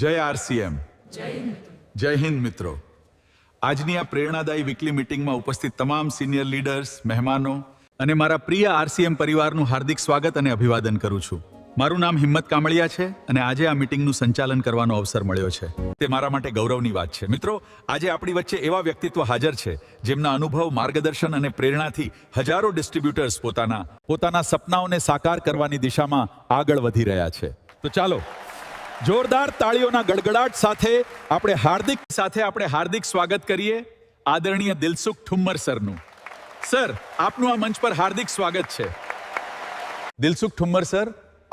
જય આરસીએમ, જય હિન્દ મિત્રો. આજની આ પ્રેરણાદાયી વીકલી મીટિંગમાં ઉપસ્થિત તમામ સિનિયર લીડર્સ, મહેમાનો અને મારા પ્રિય આરસીએમ પરિવારનું હાર્દિક સ્વાગત અને અભિવાદન કરું છું. મારું નામ હિંમત કામળિયા છે અને આજે આ મીટિંગનું સંચાલન કરવાનો અવસર મળ્યો છે. તે મારા માટે ગૌરવની વાત છે. મિત્રો, આજે આપણી વચ્ચે એવા વ્યક્તિત્વ હાજર છે જેમના અનુભવ, માર્ગદર્શન અને પ્રેરણાથી હજારો ડિસ્ટ્રીબ્યુટર્સ પોતાના સપનાઓને સાકાર કરવાની દિશામાં આગળ વધી રહ્યા છે. તો ચાલો જોરદાર તાળીઓના ગડગડાટ સાથે આપણે હાર્દિક સ્વાગત કરીએ આદરણીય દિલસુખ ઠુમ્મર સરનું. સર, આપનું આ મંચ પર હાર્દિક સ્વાગત છે. દિલસુખ ઠુમ્મર સર,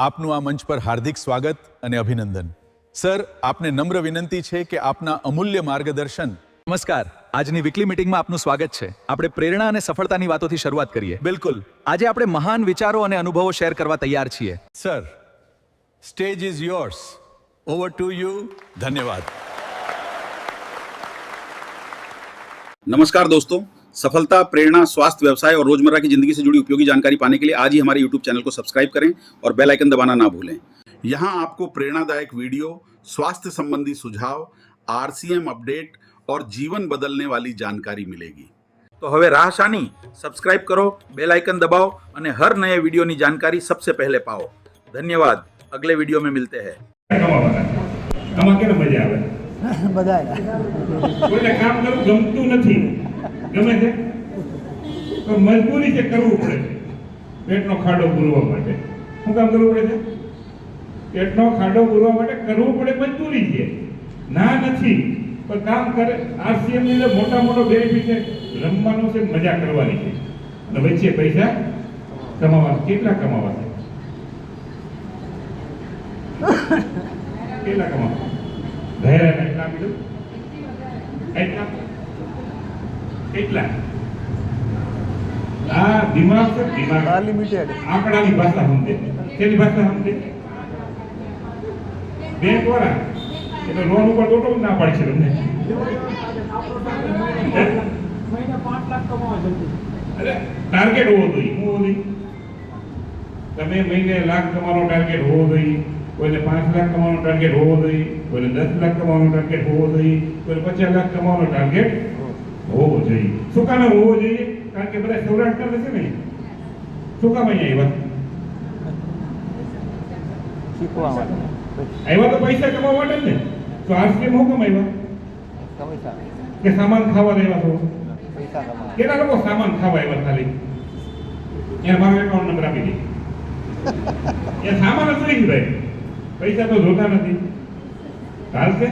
આપનું આ મંચ પર હાર્દિક સ્વાગત અને અભિનંદન. સર, આપને નમ્ર વિનંતી છે કે આપના અમૂલ્ય માર્ગદર્શન. નમસ્કાર, આજની વીકલી મીટિંગમાં આપનું સ્વાગત છે. આપણે પ્રેરણા અને સફળતાની વાતોથી શરૂઆત કરીએ. બિલકુલ. આજે આપણે મહાન વિચારો અને અનુભવો શેર કરવા તૈયાર છીએ. Sir, stage is yours. Over to you. धन्यवाद. नमस्कार दोस्तों, सफलता, प्रेरणा, स्वास्थ्य, व्यवसाय और रोजमर्रा की जिंदगी से जुड़ी उपयोगी जानकारी पाने के लिए आज ही हमारे YouTube चैनल को सब्सक्राइब करें और बेल आइकन दबाना ना भूलें. यहाँ आपको प्रेरणादायक वीडियो, स्वास्थ्य संबंधी सुझाव, आरसीएम अपडेट और जीवन बदलने वाली जानकारी मिलेगी. तो હવે રાહ શાની? સબસ્ક્રાઇબ કરો, બેલ આઇકન દબાવો અને હર નए वीडियो ની जानकारी सबसे पहले पाओ. धन्यवाद. अगले वीडियो में मिलते हैं. આમાં કેને મજા આવે? બધાય કોઈને કામ કરવું ગમતું નથી, ગમે છે તો મજબૂરી છે, કરવું પડે છે પેટનો ખાડો પૂરવા માટે. શું કામ કરવું પડે છે? પેટનો ખાડો પૂરવા માટે કરવું પડે, મજબૂરી છે, ના નથી પણ કામ કરે. આરસીએમ ની અંદર મોટો બેનિફિટ છે, રમવાનું છે, મજા કરવાની છે અને વચ્ચે પૈસા કમાવા. કેટલા કમાવા છે? કેટલા કમાવા? ધૈર્ય એટલા આપી એટલા. આ દિમાગ છે, દિમાગ અનલિમિટેડ આંકડાની ભાષા સમજે. કેની ભાષા સમજે? બેંક વાળા એટલે લોન ઉપર ટોટો ના પાડી છે તમને. અરે ટાર્ગેટ હોવો જોઈએ. શું હોવો જોઈએ? તમે મહિને લાખ કમાવાનો ટાર્ગેટ હોવો જોઈએ, કોઈને 5 લાખ કમાવાનો ટાર્ગેટ હોવો જોઈએ, કોઈને 10 લાખ કમાવાનો ટાર્ગેટ હોવો જોઈએ, કોઈને 50 લાખ કમાવાનો ટાર્ગેટ હોવો જોઈએ. શું કામ હોવો જોઈએ? કારણ કે બધા સૌરાષ્ટ્રના છે ને. શું કામ અહીંયા આવ્યા? શીખવા માટે આવ્યા તો પૈસા કમાવા માટે જ ને. તો આરસીએમ હું કામ આવ્યા? પૈસા કે સામાન ખાવા દેવા છો? પૈસા કમાવા. કેટલા લોકો સામાન ખાવા આવ્યા ખાલી? અહીંયા મારો એકાઉન્ટ નંબર આપી દે. એ સામાન જ નહીં ભાઈ, પૈસા તો જોતા નથી. ચાલશે?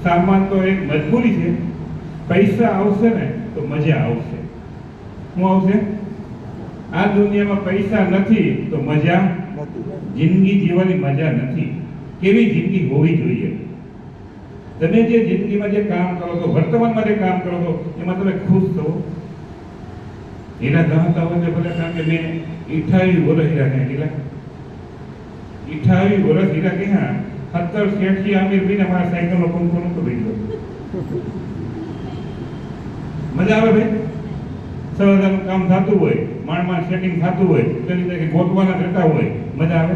સામાન તો એક મજબૂરી છે. પૈસા આવશે ને તો મજા આવશે. શું આવશે? આ દુનિયામાં પૈસા નથી તો મજા નથી. જિંદગી જીવવાની મજા નથી. કેવી જિંદગી હોવી જોઈએ? તમે જે જિંદગીમાં જે કામ કરો છો, વર્તમાનમાં જે કામ કરો છો, એમાં તમે ખુશ છો? હીરા ગણતા હોય છે ભલે, કારણ કે મેં 28 વર્ષ હીરા ક્યાં કેટલા 28 વર્ષ હીરા ક્યાં 70 શેઠી આમિર બી મારા સાયકલનો પંખો નતો બેઠો. મજા આવે ભાઈ? સવારનું કામ થતું હોય, માંડ સેટિંગ થતું હોય, તેની રીતે ગોતવાના રહેતા હોય, મજા આવે?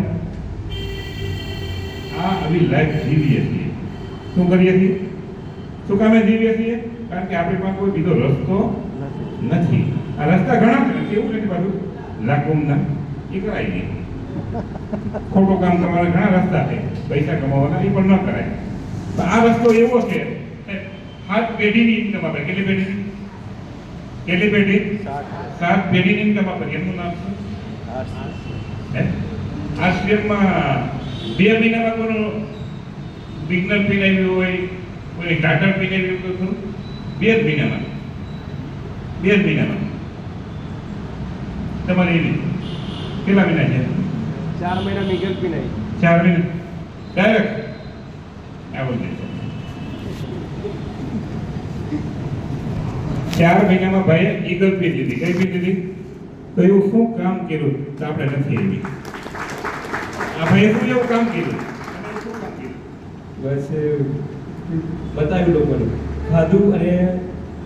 આ આવી લાઈફ જીવીએ છીએ. શું કરીએ છીએ? શું કામે જીવીએ છીએ? કારણ કે આપણી પાસે કોઈ બીજો રસ્તો નથી. આ રસ્તા ઘણા છે, એવું નથી પાછું લાખોના એ કરાય નહીં. ખોટું કામ કરવાના ઘણા રસ્તા છે, પૈસા કમાવાના એ પણ ન કરાય. તો આ રસ્તો એવો છે, 7 પેઢીની ઇન્કમ આપે. કેટલી પેઢી? 7 પેઢીની ઇન્કમ આપે. એમનું નામ છે આશ્રમમાં 2 મહિનામાં કોઈનું બિગનર પિન આવ્યું હોય, કોઈ સ્ટાર્ટર પિન આવ્યું હોય, ખરું? 2 મહિનામાં તમારે એવી કેટલા મહિના છે? 4 મહિના નીકળ પી નહીં. 4 મહિના ડાયરેક્ટ આવું છે. 4 મહિનામાં ભાઈએ ઈગલ પી લીધી. કઈ પી લીધી? તો એવું શું કામ કર્યું? તો આપણે નથી એવી. આ ભાઈએ શું એવું કામ કર્યું? બસ બતાવ્યું લોકોને, ખાધું અને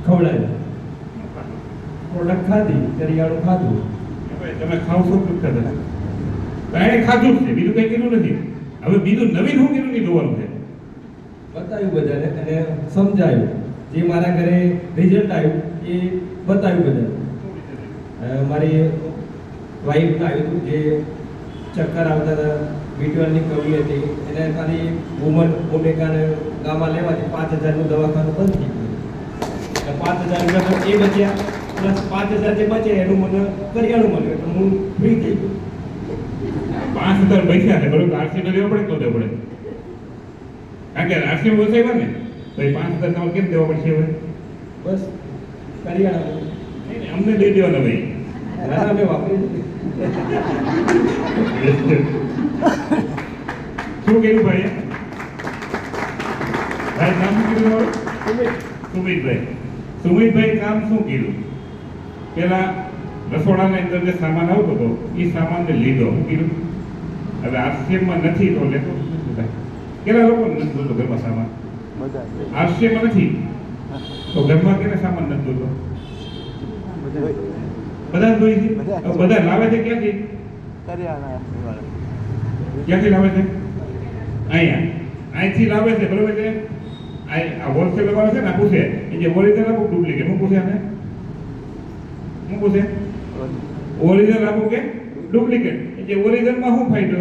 ખવડાવ્યું. પ્રોડક્ટ ખાધી, કરિયાણું ખાધું. તમે ખાવ છો કે ખાધા? એને ખાધું જ છે, બીજું કઈ કર્યું નથી. હવે બીજું નવીન હું કીધું જોવાનું છે. બતાવ્યું બધાને અને સમજાયું. જે મારા ઘરે રિઝલ્ટ આવ્યું એ બતાવ્યું બધાને. મારી વાઈફને આવ્યું હતું જે ચક્કર આવતા હતા, બીટવાની કમી હતી, એને ખાલી વુમન ઓમેગાને ગામા લેવાથી 5,000નું દવાખાનું બંધ થઈ ગયું. 5,000 રૂપિયા એ બચ્યા, પ્લસ 5,000 જે બચે એનું મને કરિયાણું મળ્યું એટલે હું ફ્રી થઈ ગયો. 5,000 પૈસા છે બરોબર, આરસી તો દેવા પડે તો દેવા પડે, કારણ કે આરસી વસાવ્યા ને તો એ 5,000 તમારે કેમ દેવા પડશે હવે? બસ કરિયાણા નહીં, અમને દઈ દેવાના ભાઈ. ના મેં વાપરી નથી. શું કર્યું ભાઈ? ભાઈ નામ શું કીધું તમારું? સુમિતભાઈ. સુમિતભાઈ કામ શું કર્યું? પેલા રસોડાની અંદર જે સામાન આવતો હતો એ સામાનને લીધો. શું કીધું? હવે આરસીએમમાં નથી તો લેતો કેટલા લોકો નથી જોતો ઘરમાં સામાન? આરસીએમમાં નથી તો ઘરમાં કેને સામાન નથી જોતો? બધા જ જોઈ છે. બધા લાવે છે ક્યાંથી? ક્યાંથી લાવે છે? અહીંથી લાવે છે બરોબર છે. આ હોલસેલ વાળા છે ને આ પૂછે એ જે ઓરિજિનલ આપું ડુપ્લિકેટ હું પૂછે આને હું પૂછે ઓરિજિનલ આપું કે ડુપ્લિકેટ? એ જે ઓરિજિનલમાં શું ફાયદો?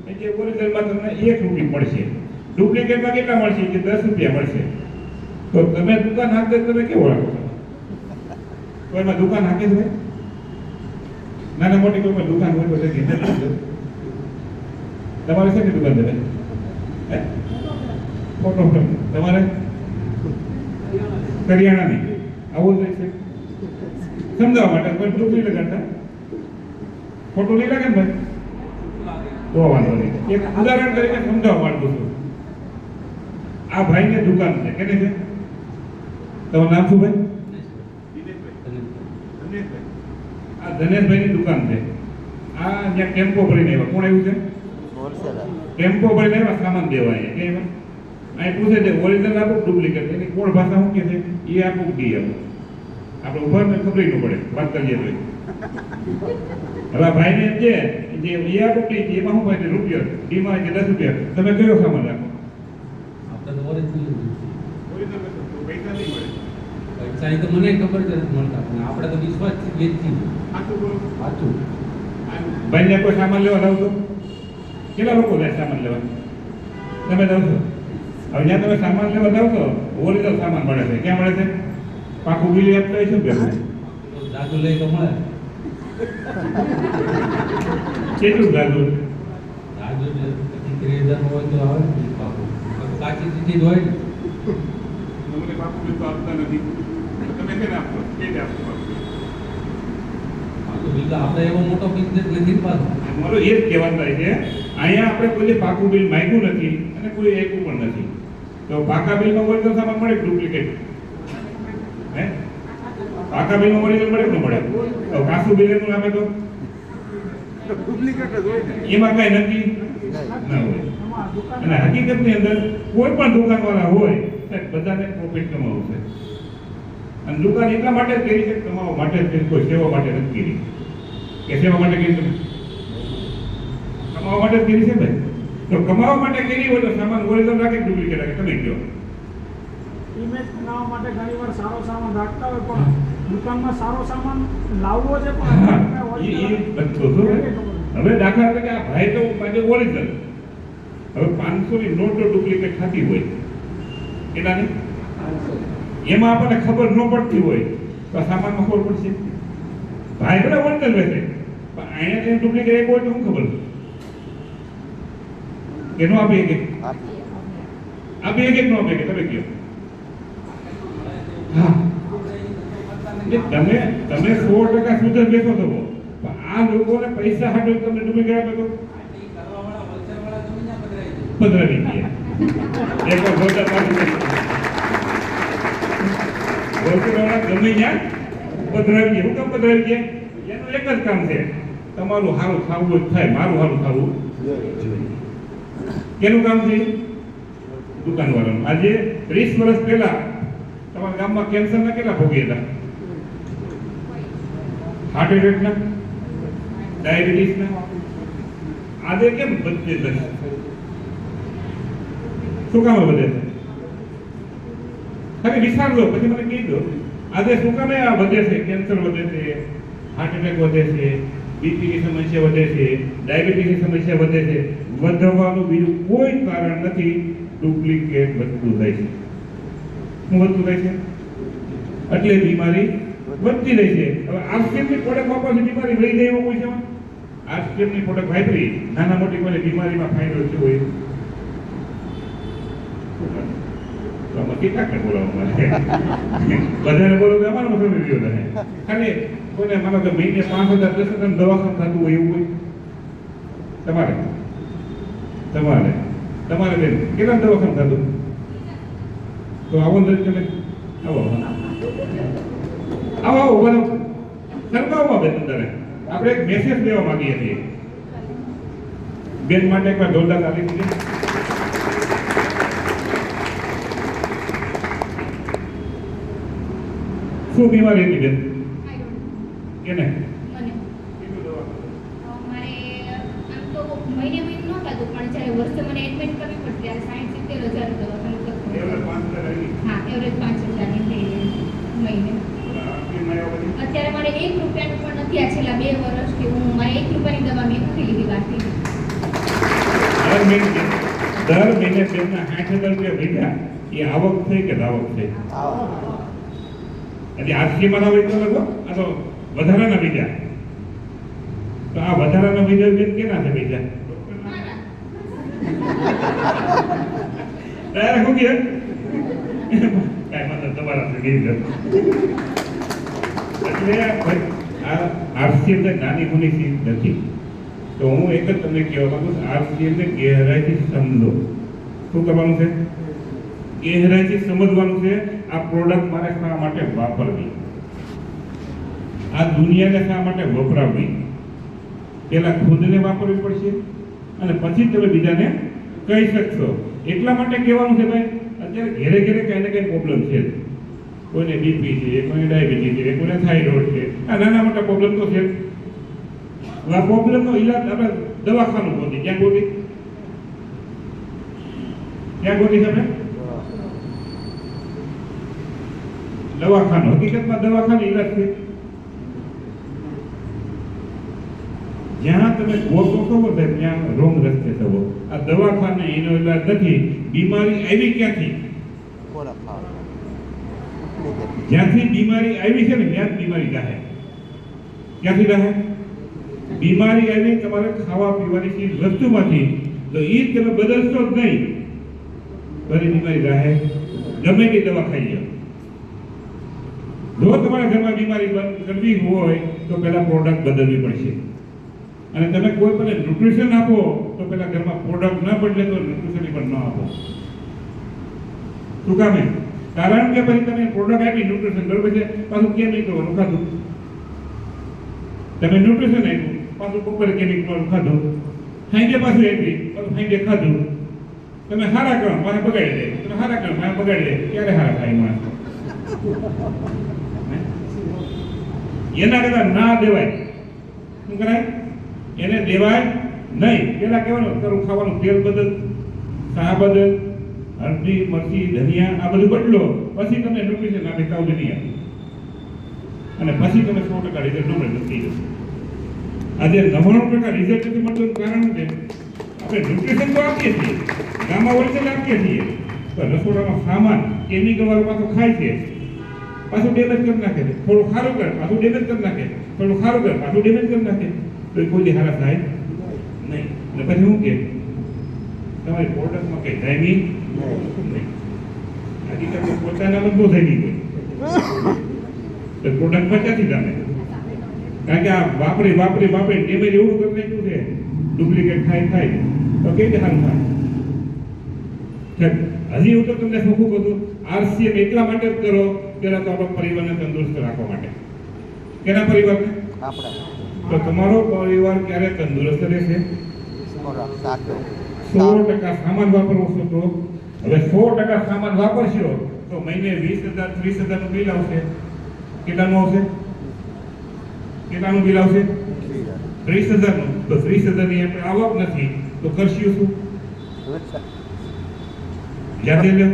એ જે ઓરિજિનલમાં તમને 1 રૂપિયા મળશે, ડુપ્લિકેટમાં કેટલા મળશે? કે 10 રૂપિયા મળશે. તો તમે દુકાન હાકે તમે કેવો રાખો છો? કોઈમાં દુકાન હાકે છે? નાના મોટી કોઈમાં દુકાન હોય તો તમારે શેની દુકાન છે? ફોટો તમારે કરિયાણાની આવું જ છે. સમજાવવા માટે કોઈ દુઃખ નહીં લગાડતા, ખોટું નહીં લાગે ને ભાઈ? તો વાંધો નહીં. એક ઉદાહરણ તરીકે સમજાવવા માંગુ છું. આ ભાઈને દુકાન છે, કેને છે? તમારું નામ શું ભાઈ? આ ધનેશભાઈની દુકાન છે. આ જ્યાં ટેમ્પો ભરીને આવ્યા, કોણ આવ્યું છે? ટેમ્પો ભરીને આવ્યા સામાન દેવા અહીંયા. કે અહીં પૂછે છે ઓરિજિનલ આપું ડુપ્લિકેટ? એની કોણ ભાષા શું કે છે? એ આપું ડી આપું. આપણે ઉભા ને ખબર ન પડે વાત કરીએ તો. હવે ભાઈને એમ છે જે એ આપું ડી એમાં શું ભાઈ રૂપિયા, ડીમાં છે 10 રૂપિયા. તમે કયો સામાન રાખો? આપણે તો ઓરિજિનલ પૈસા નહીં મળે. પૈસા એ તો મને ખબર છે મળતા, પણ આપણે તો વિશ્વાસ વેચી સાચું. ભાઈને કોઈ સામાન લેવા જાવ છો? કેટલા લોકો જાય સામાન લેવા? તમે જાવ છો? હવે જ્યાં તમે સામાન લેવા જાવ છો ઓરિજિનલ સામાન મળે છે. ક્યાં મળે છે? પાકું બિલ આપતા હોય છે ભેગું જાદુ લઈ તો મળે. કેટલું જાદુ? જાદુ 30,000 હોય તો આવે ને પાકું. કાચી ચીઠી જ હોય ને. તમને પાકું બિલ તો આપતા નથી. તમે કેને આપો? કેને આપો? પાકું બિલ તો આપણે એવો મોટો બિઝનેસ નથી પાછો. મારો એ જ કહેવાનું થાય છે અહીંયા આપણે કોઈ પાકું બિલ માંગ્યું નથી અને કોઈ આપ્યું પણ નથી. તો પાકા બિલમાં ઓરિજિનલ સામાન મળે ડુપ્લિકેટ? હે પાકા બિલમાં ઓરિજિનલ મળે કે ન મળે? તો કાચું બિલ એનું નામે તો ડુપ્લિકેટ જ હોય ને, એમાં કઈ નક્કી ના હોય. અને હકીકતની અંદર કોઈ પણ દુકાનવાળા હોય ત્યારે બધાને પ્રોફિટ કમાવું છે. અને દુકાન એટલા માટે જ કરી છે કમાવા માટે જ કરી, કોઈ સેવા માટે નથી કરી. કે સેવા માટે કરી તમે કમાવા માટે જ કરી છે ભાઈ. તો કમાવા માટે કરી હોય તો સામાન ઓરિજિનલ રાખે ડુપ્લિકેટ રાખે? તમે કહો. ઇમેજ બનાવવા માટે ઘણીવાર સારો સામાન રાખતા હોય પણ દુકાનમાં સારો સામાન લાવવો છે પણ હવે દાખલા તરીકે આ ભાઈ તો પાસે ઓરિજિનલ, હવે 500 ની નોટ ડુપ્લિકેટ થતી હોય એનાની એમાં આપણને ખબર ન પડતી હોય તો આ સામાનમાં ખબર પડશે? ભાઈ ભલે ઓરિજિનલ રહેશે પણ અહીંયા ડુપ્લિકેટ એક હોય તો શું ખબર? કે નો આપી એક આપી એક નો આપી કે તમે કહો? હા તમે 100% શુદ્ધ બેસો છો પણ આ લોકોને પૈસા હાટો તમને ડુપ્લિકેટ આપે તો પધરાવી દે. એક ગોતા પાડી ગોતા ગમે ત્યાં પધરાવી દે. હું કેમ પધરાવી દે? એનું એક જ કામ છે તમારું સારું થવું જ થાય, મારું સારું થવું જોઈએ. કેનું કામ છે? દુકાનવાળાનું. આજે 30 વર્ષ પહેલા તમારા ગામમાં કેન્સરના કેટલા ભોગી હતા? હાર્ટ એટેકના, ડાયાબિટીસના. આજે કેમ 25 વર્ષ શું કામ વધે છે? ખાલી વિચાર લો પછી મને કહી દો. આજે શું કામે આ વધે છે? કેન્સર વધે છે, હાર્ટ એટેક વધે છે, બીપીની સમસ્યા વધે છે, ડાયાબિટીસની સમસ્યા વધે છે. વધવાનું બીજું કોઈ કારણ નથી, ડુપ્લિકેટ વધતું જાય છે. શું વધતું જાય છે? એટલે બીમારી વધતી રહી છે. હવે આરસીએમની પ્રોડક્ટ વાપરવાથી બીમારી વહી જાય એવું કોઈ છે? આરસીએમની પ્રોડક્ટ વાપરી નાના મોટી કોઈ બીમારીમાં ફાયદો છે હોય તો આમાં કેટલાક ને બોલાવવા માટે બધાને બોલો તો અમારો સમય રહ્યો રહે. ખાલી કોઈને માનો કે મહિને 5,000 10,000 દવાખાનું થતું હોય એવું કોઈ તમારે બેન કેટલા દવાખાનું થતું? તો આવો દરેક તમે આવો બોલો સરકારમાં બેન અંદર આપણે એક મેસેજ દેવા માંગીએ છીએ બેન માટે. એકવાર જોરદાર તાલીમ છે. શું બીમારી હતી બેન? કેને? અત્યારે મારે 1 રૂપિયાનું પણ નથી. આ છેલ્લા 2 વર્ષથી હું મારે 1 રૂપિયાની દવા મેં નથી લીધી બાકી. દર મહિને બેનના 60,000 રૂપિયા ભેગા એ આવક થઈ કે દાવક થઈ? એટલે આરસીએમાં ના હોય તો લગો આ તો વધારાના બીજા. તો આ વધારાના બીજા બેન કેના છે બીજા? ડાયરેક્ટ હું કે કાઈ મતલબ તમારા છે ગઈ એટલે આ આરસીએમ ને નાની ગુની ચીજ નથી. તો હું એક જ તમને કહેવા માંગુ છું, આરસીએમ ને ગહેરાઈથી સમજો. શું કરવાનું છે? ગહેરાઈથી સમજવાનું છે. આ પ્રોડક્ટ મારે શા માટે વાપરવી, આ દુનિયાને શા માટે વપરાવવી, પેલા ખુદને વાપરવી પડશે અને પછી તમે બીજાને કહી શકશો. એટલા માટે કહેવાનું છે ભાઈ, અત્યારે ઘેરે ઘેરે કઈ ને કઈ પ્રોબ્લેમ છે. કોઈને બીપી છે, કોઈને ડાયાબિટીસ છે, કોઈને થાઇરોઇડ છે. આ નાના મોટા પ્રોબ્લેમ તો છે. આ પ્રોબ્લેમનો ઈલાજ આપણે દવાખાનું ગોતી. ક્યાં ગોતી? ક્યાં ગોતી છે આપણે? દવાખાનું. હકીકતમાં દવાખાનું ઈલાજ છે. જ્યાં તમે ગોતો છો ત્યાં રોંગ રસ્તે છો. આ દવાખાને એનો ઈલાજ નથી. બીમારી આવી ક્યાંથી? જ્યાંથી બીમારી આવી છે ને ત્યાં જ બીમારી જાહે. ક્યાંથી જાહે? બીમારી આવી તમારે ખાવા પીવાની ચીજ વસ્તુમાંથી, તો એ જ તમે બદલશો જ નહીં, ફરી બીમારી જાહે. ગમે તે દવા ખાઈ જાઓ. જો તમારા ઘરમાં બીમારી બંધ કરવી હોય તો પહેલા પ્રોડક્ટ બદલવી પડશે. અને તમે કોઈ પણ ન્યુટ્રિશન આપો તો પહેલા ઘરમાં પ્રોડક્ટ ન બદલે તો ન્યુટ્રિશન પણ ન આપો. શું કામે? કારણ કે પછી તમે પ્રોડક્ટ આપી ન્યુટ્રિશન બરોબર છે, પાછું કેમ નહીં કરવાનું ખાધું? તમે ન્યુટ્રિશન આપ્યું, પાછું બપોરે કેમિક કરવાનું ખાધું, સાંજે પાછું આપી, પાછું સાંજે ખાધું. તમે હારા કરો મારે બગાડી દે, તમે હારા કરો મારે બગાડી દે. ક્યારે હારા થાય માણસ? એના કરતા ના દેવાય. શું કરાય? એને દેવાય નહીં. પેલા કહેવાનું તારું ખાવાનું તેલ બદલ, શાહ બદલ, હળદી, મરચી, ધનિયા આ બધું બદલો, પછી તમે ન્યુટ્રિશન આપી કાવ નહીં આપી અને પછી તમે 100% રિઝલ્ટ મળે થઈ જશે. આજે 99% રિઝલ્ટ નથી મળતું કારણ છે આપણે ન્યુટ્રિશન તો આપીએ છીએ, ગામમાં હોલસેલ આપીએ છીએ, તો રસોડાનો સામાન કેમિકલ વાળો પાછો ખાય છે, પાછું ડેમેજ કરી નાખે છે. થોડું સારું કરે પાછું ડેમેજ કરી નાખે, થોડું સારું કરે પાછું ડેમેજ કરી નાખે. તો એ કોઈ હારા થાય નહીં. અને પછી શું કે તમારી પ્રોડક્ટમાં કઈ થાય નહીં. હકીકત પોતાના બધું થઈ ગઈ તો પ્રોડક્ટ બચાતી તમે. કારણ કે આ વાપરી ડેમેજ એવું કરી નાખ્યું છે, ડુપ્લિકેટ થાય તો કેવી રીતે હાલ થાય? હજી હું તો તમને શું કહું, આરસીએમ એટલા માટે જ કરો પેલા તો આપણા પરિવારને તંદુરસ્ત રાખવા માટે. કેના પરિવારને? તો તમારો પરિવાર ક્યારે તંદુરસ્ત રહેશે? 100% સામાન વાપરવો છો તો હવે 100% સામાન વાપરશો તો મહિને 20,000 30,000 નું બિલ આવશે. કેટલાનું આવશે? કેટલાનું બિલ આવશે? 30,000 નું. તો 30,000 ની આપણે આવક નથી તો કરશું શું? જાતે લેવું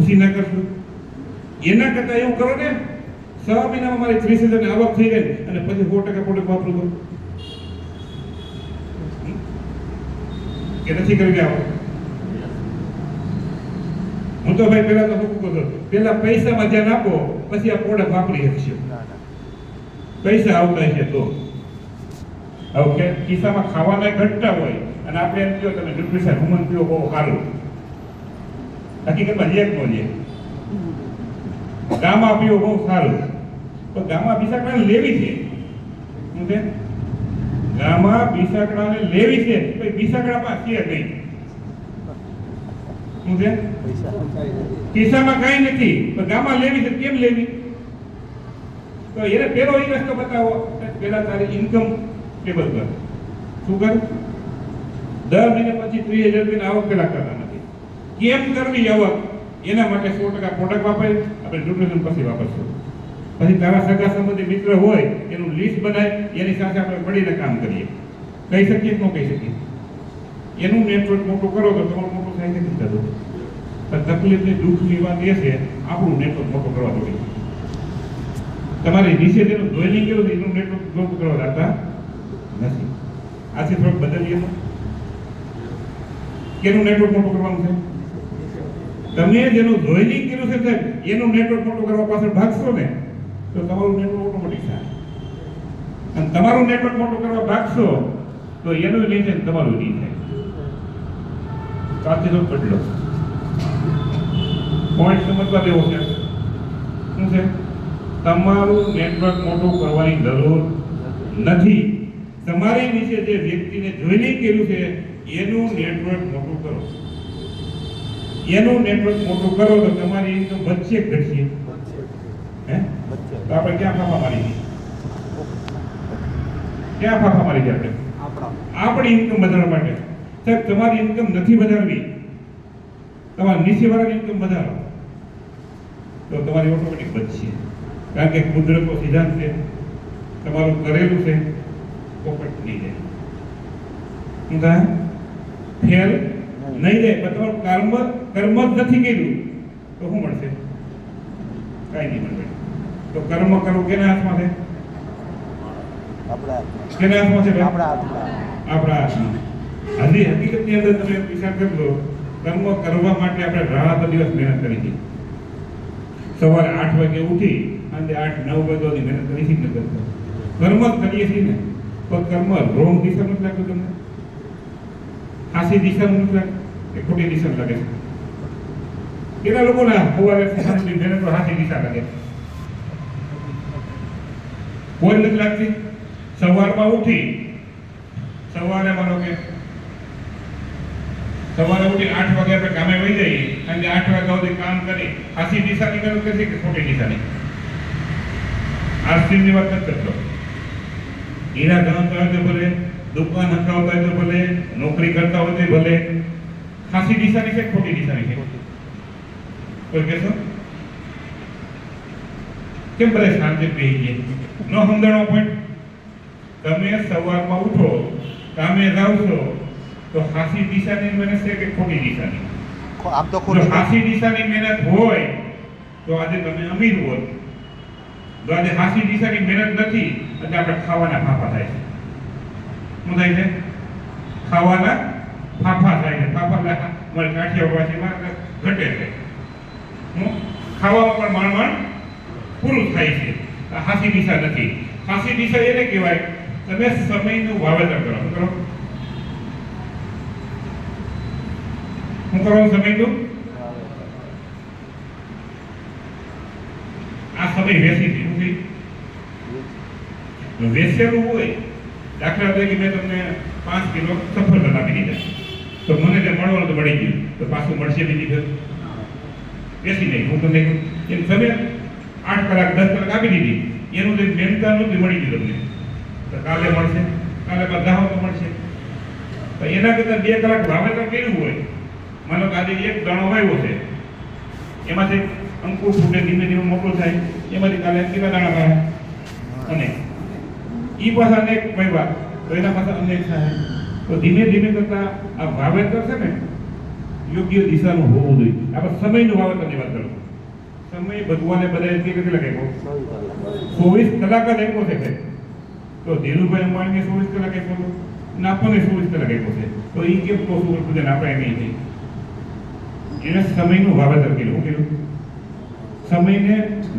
ઉસી ના કરશું એના કરતા એવું કરો ને 6 મહિનામાં મારી 30,000 ની આવક થઈ ગઈ અને પછી 100% પ્રોડક્ટ વાપરું તો કે નથી કરી ગયા હું તો ભાઈ પહેલા તો શું કહું છું પહેલા પૈસામાં ધ્યાન આપો પછી આ પ્રોડક્ટ વાપરી શકશો પૈસા આવતા છે તો હવે ખિસ્સામાં ખાવાના ઘટતા હોય અને આપણે એમ કહો તમે ન્યુટ્રિશન હુમન પીઓ બહુ સારું હકીકતમાં એક નો લે ગામા પીઓ બહુ સારું તો ગામા બિસાકડાને લેવી છે શું છે ગામા બિસાકડાને લેવી છે ભાઈ બિસાકડામાં છે નહીં શું છે ખિસ્સામાં કાંઈ નથી તો ગામા લેવી છે કેમ લેવી તો એને પેલો એ રસ્તો બતાવો પેલા તારી ઇન્કમ ટેબલ કર શું કર 10 મહિને પછી 30,000 રૂપિયાની આવક પેલા કરતા નથી કેમ કરવી આવક એના માટે 100% પ્રોડક્ટ વાપરે આપણે ન્યુટ્રિશન પછી વાપરશું પછી તારા સગા સંબંધી મિત્ર હોય એનું લિસ્ટ બનાય એની સાથે આપણે મળીને કામ કરીએ કહી શકીએ કે ન કહી શકીએ એનું નેટવર્ક મોટું કરો તો તમારું મોટું થાય નથી થતું પણ તકલીફની દુઃખની વાત એ છે આપણું નેટવર્ક મોટું કરવા જોઈએ તમારી નીચે જેનું જોઈનિંગ કર્યું છે એનું નેટવર્ક મોટું કરવા જતા નથી આથી થોડુંક બદલીએ તો કેનું નેટવર્ક મોટું કરવાનું છે તમે જેનું જોઈનિંગ કર્યું છે સાહેબ એનું નેટવર્ક મોટું કરવા પાછળ ભાગશો ને તો તમારું નેટવર્ક ઓટોમેટિક થાય અને તમારું નેટવર્ક મોટું કરવા ભાગશો તો એનું નહીં થાય તમારું નહીં થાય કાચી તો બદલો પોઈન્ટ સમજવા દેવો છે શું છે તમારું નેટવર્ક મોટું કરવાની જરૂર નથી તમારી નીચે જે વ્યક્તિને જોઈનિંગ કર્યું છે એનું નેટવર્ક મોટું કરો એનું નેટવર્ક મોટું કરો તો તમારી ઇન્કમ વધશે ઘટશે હે તો આપણે ક્યાં ફાફા મારી ક્યાં ફાફા મારી છે આપણે આપણી ઇન્કમ વધારવા માટે સાહેબ તમારી ઇન્કમ નથી વધારવી તમારી નીચેવાળાની ઇન્કમ વધારો તો તમારી ઓટોમેટિક વધશે કારણ કે કુદરતનો સિદ્ધાંત છે તમારું કરેલું છે પોપટ નહીં જાય શું થાય ફેલ નહીં જાય પણ તમારું કર્મ જ નથી કર્યું તો શું મળશે કાંઈ નહીં મળે તો કર્મ કરવું કેના હાથમાં છે કેના હાથમાં છે આપણા હાથમાં હજી હકીકતની અંદર તમે વિચાર કરજો કર્મ કરવા માટે આપણે રાત દિવસ મહેનત કરી છે સવારે 8 વાગે ઉઠી અને 8-9 વાગ્યાની મહેનત કરી છે ને કરતો કર્મ જ કરીએ છીએ ને તો કર્મ રોંગ દિશામાં નથી લાગતું તમને હાસી દિશામાં નથી લાગતું કે ખોટી દિશામાં લાગે છે કેટલા લોકોને સવારે સાંજની મહેનત હાસી દિશા લાગે કોઈ નથી લાગતી સવારમાં ઉઠી સવારે માનો કે સવારે ઉઠી 8 વાગે આપણે કામે વહી જઈએ અને 8 વાગ્યા સુધી કામ કરી હાસી દિશાની મહેનત કરશે કે ખોટી દિશાની આસ્તીની વાત નથી કરતો હીરા ગણતા હોય તો ભલે દુકાન હકાવતા હોય તો ભલે નોકરી કરતા હોય તો ભલે હાસી દિશાની છે ખોટી દિશાની છે કોઈ કહેશો કેમ બધા શાંતિ બેહી ગયા નો સમજણો પોઈન્ટ તમે સવારમાં ઉઠો કામે જાવ છો તો હાસી દિશાની મહેનત છે કે ખોટી દિશાની આમ તો જો હાસી દિશાની મહેનત હોય તો આજે તમે અમીર હોત જો આજે હાસી દિશાની મહેનત નથી એટલે આપણે ખાવાના ફાફા થાય છે શું થાય છે ખાવાના ફાફા થાય છે ફાફા મારે કાઠિયા ભાષામાં ઘટે છે ખાવામાં પણ માણમાણ પૂરું થાય છે હાસી દિશા નથી હાસી દિશા એને કહેવાય તમે સમયનું વાવેતર કરો શું કરો શું કરવાનું સમયનું આ સમય વેચી દીધું છે વેચેલું હોય દાખલા તરીકે મેં તમને 5 કિલો સફરજન આપી દીધા તો મને જે મળવાનું તો મળી ગયું તો પાછું મળશે બીજી ફેર વેચી નહીં હું તમને એમ તમે 8 કલાક 10 કલાક આપી દીધી એનું જે મહેનતા નહોતું મળી ગયું તમને તો કાલે મળશે કાલે બધા તો મળશે તો એના કરતા 2 કલાક વાવેતર કર્યું હોય માનો કે આજે એક દાણો વાવ્યો છે એમાંથી અંકુર ફૂટે ધીમે ધીમે મોટો થાય એમાંથી કાલે કેટલા દાણા થાય અને ઈ પાછા અનેક વાવ્યા તો એના પાછા અનેક થાય તો ધીમે ધીમે કરતા આ વાવેતર છે ને એ યોગ્ય દિશાનું હોવું જોઈએ. આપણે સમયનું વાવેતરની વાત કરો. સમય ભગવાને બધાએ કેટલા આપ્યો? 24 કલાક જ આપ્યો છે કે તો ધીરુભાઈ અંબાણીને 24 કલાક આપ્યો હતો અને આપણને 24 કલાક આપ્યો છે. તો એ કેમ પોસિબલ છે આપણે નહીં થઈ? એને સમયનું વાવેતર કર્યું. શું કર્યું? સમયને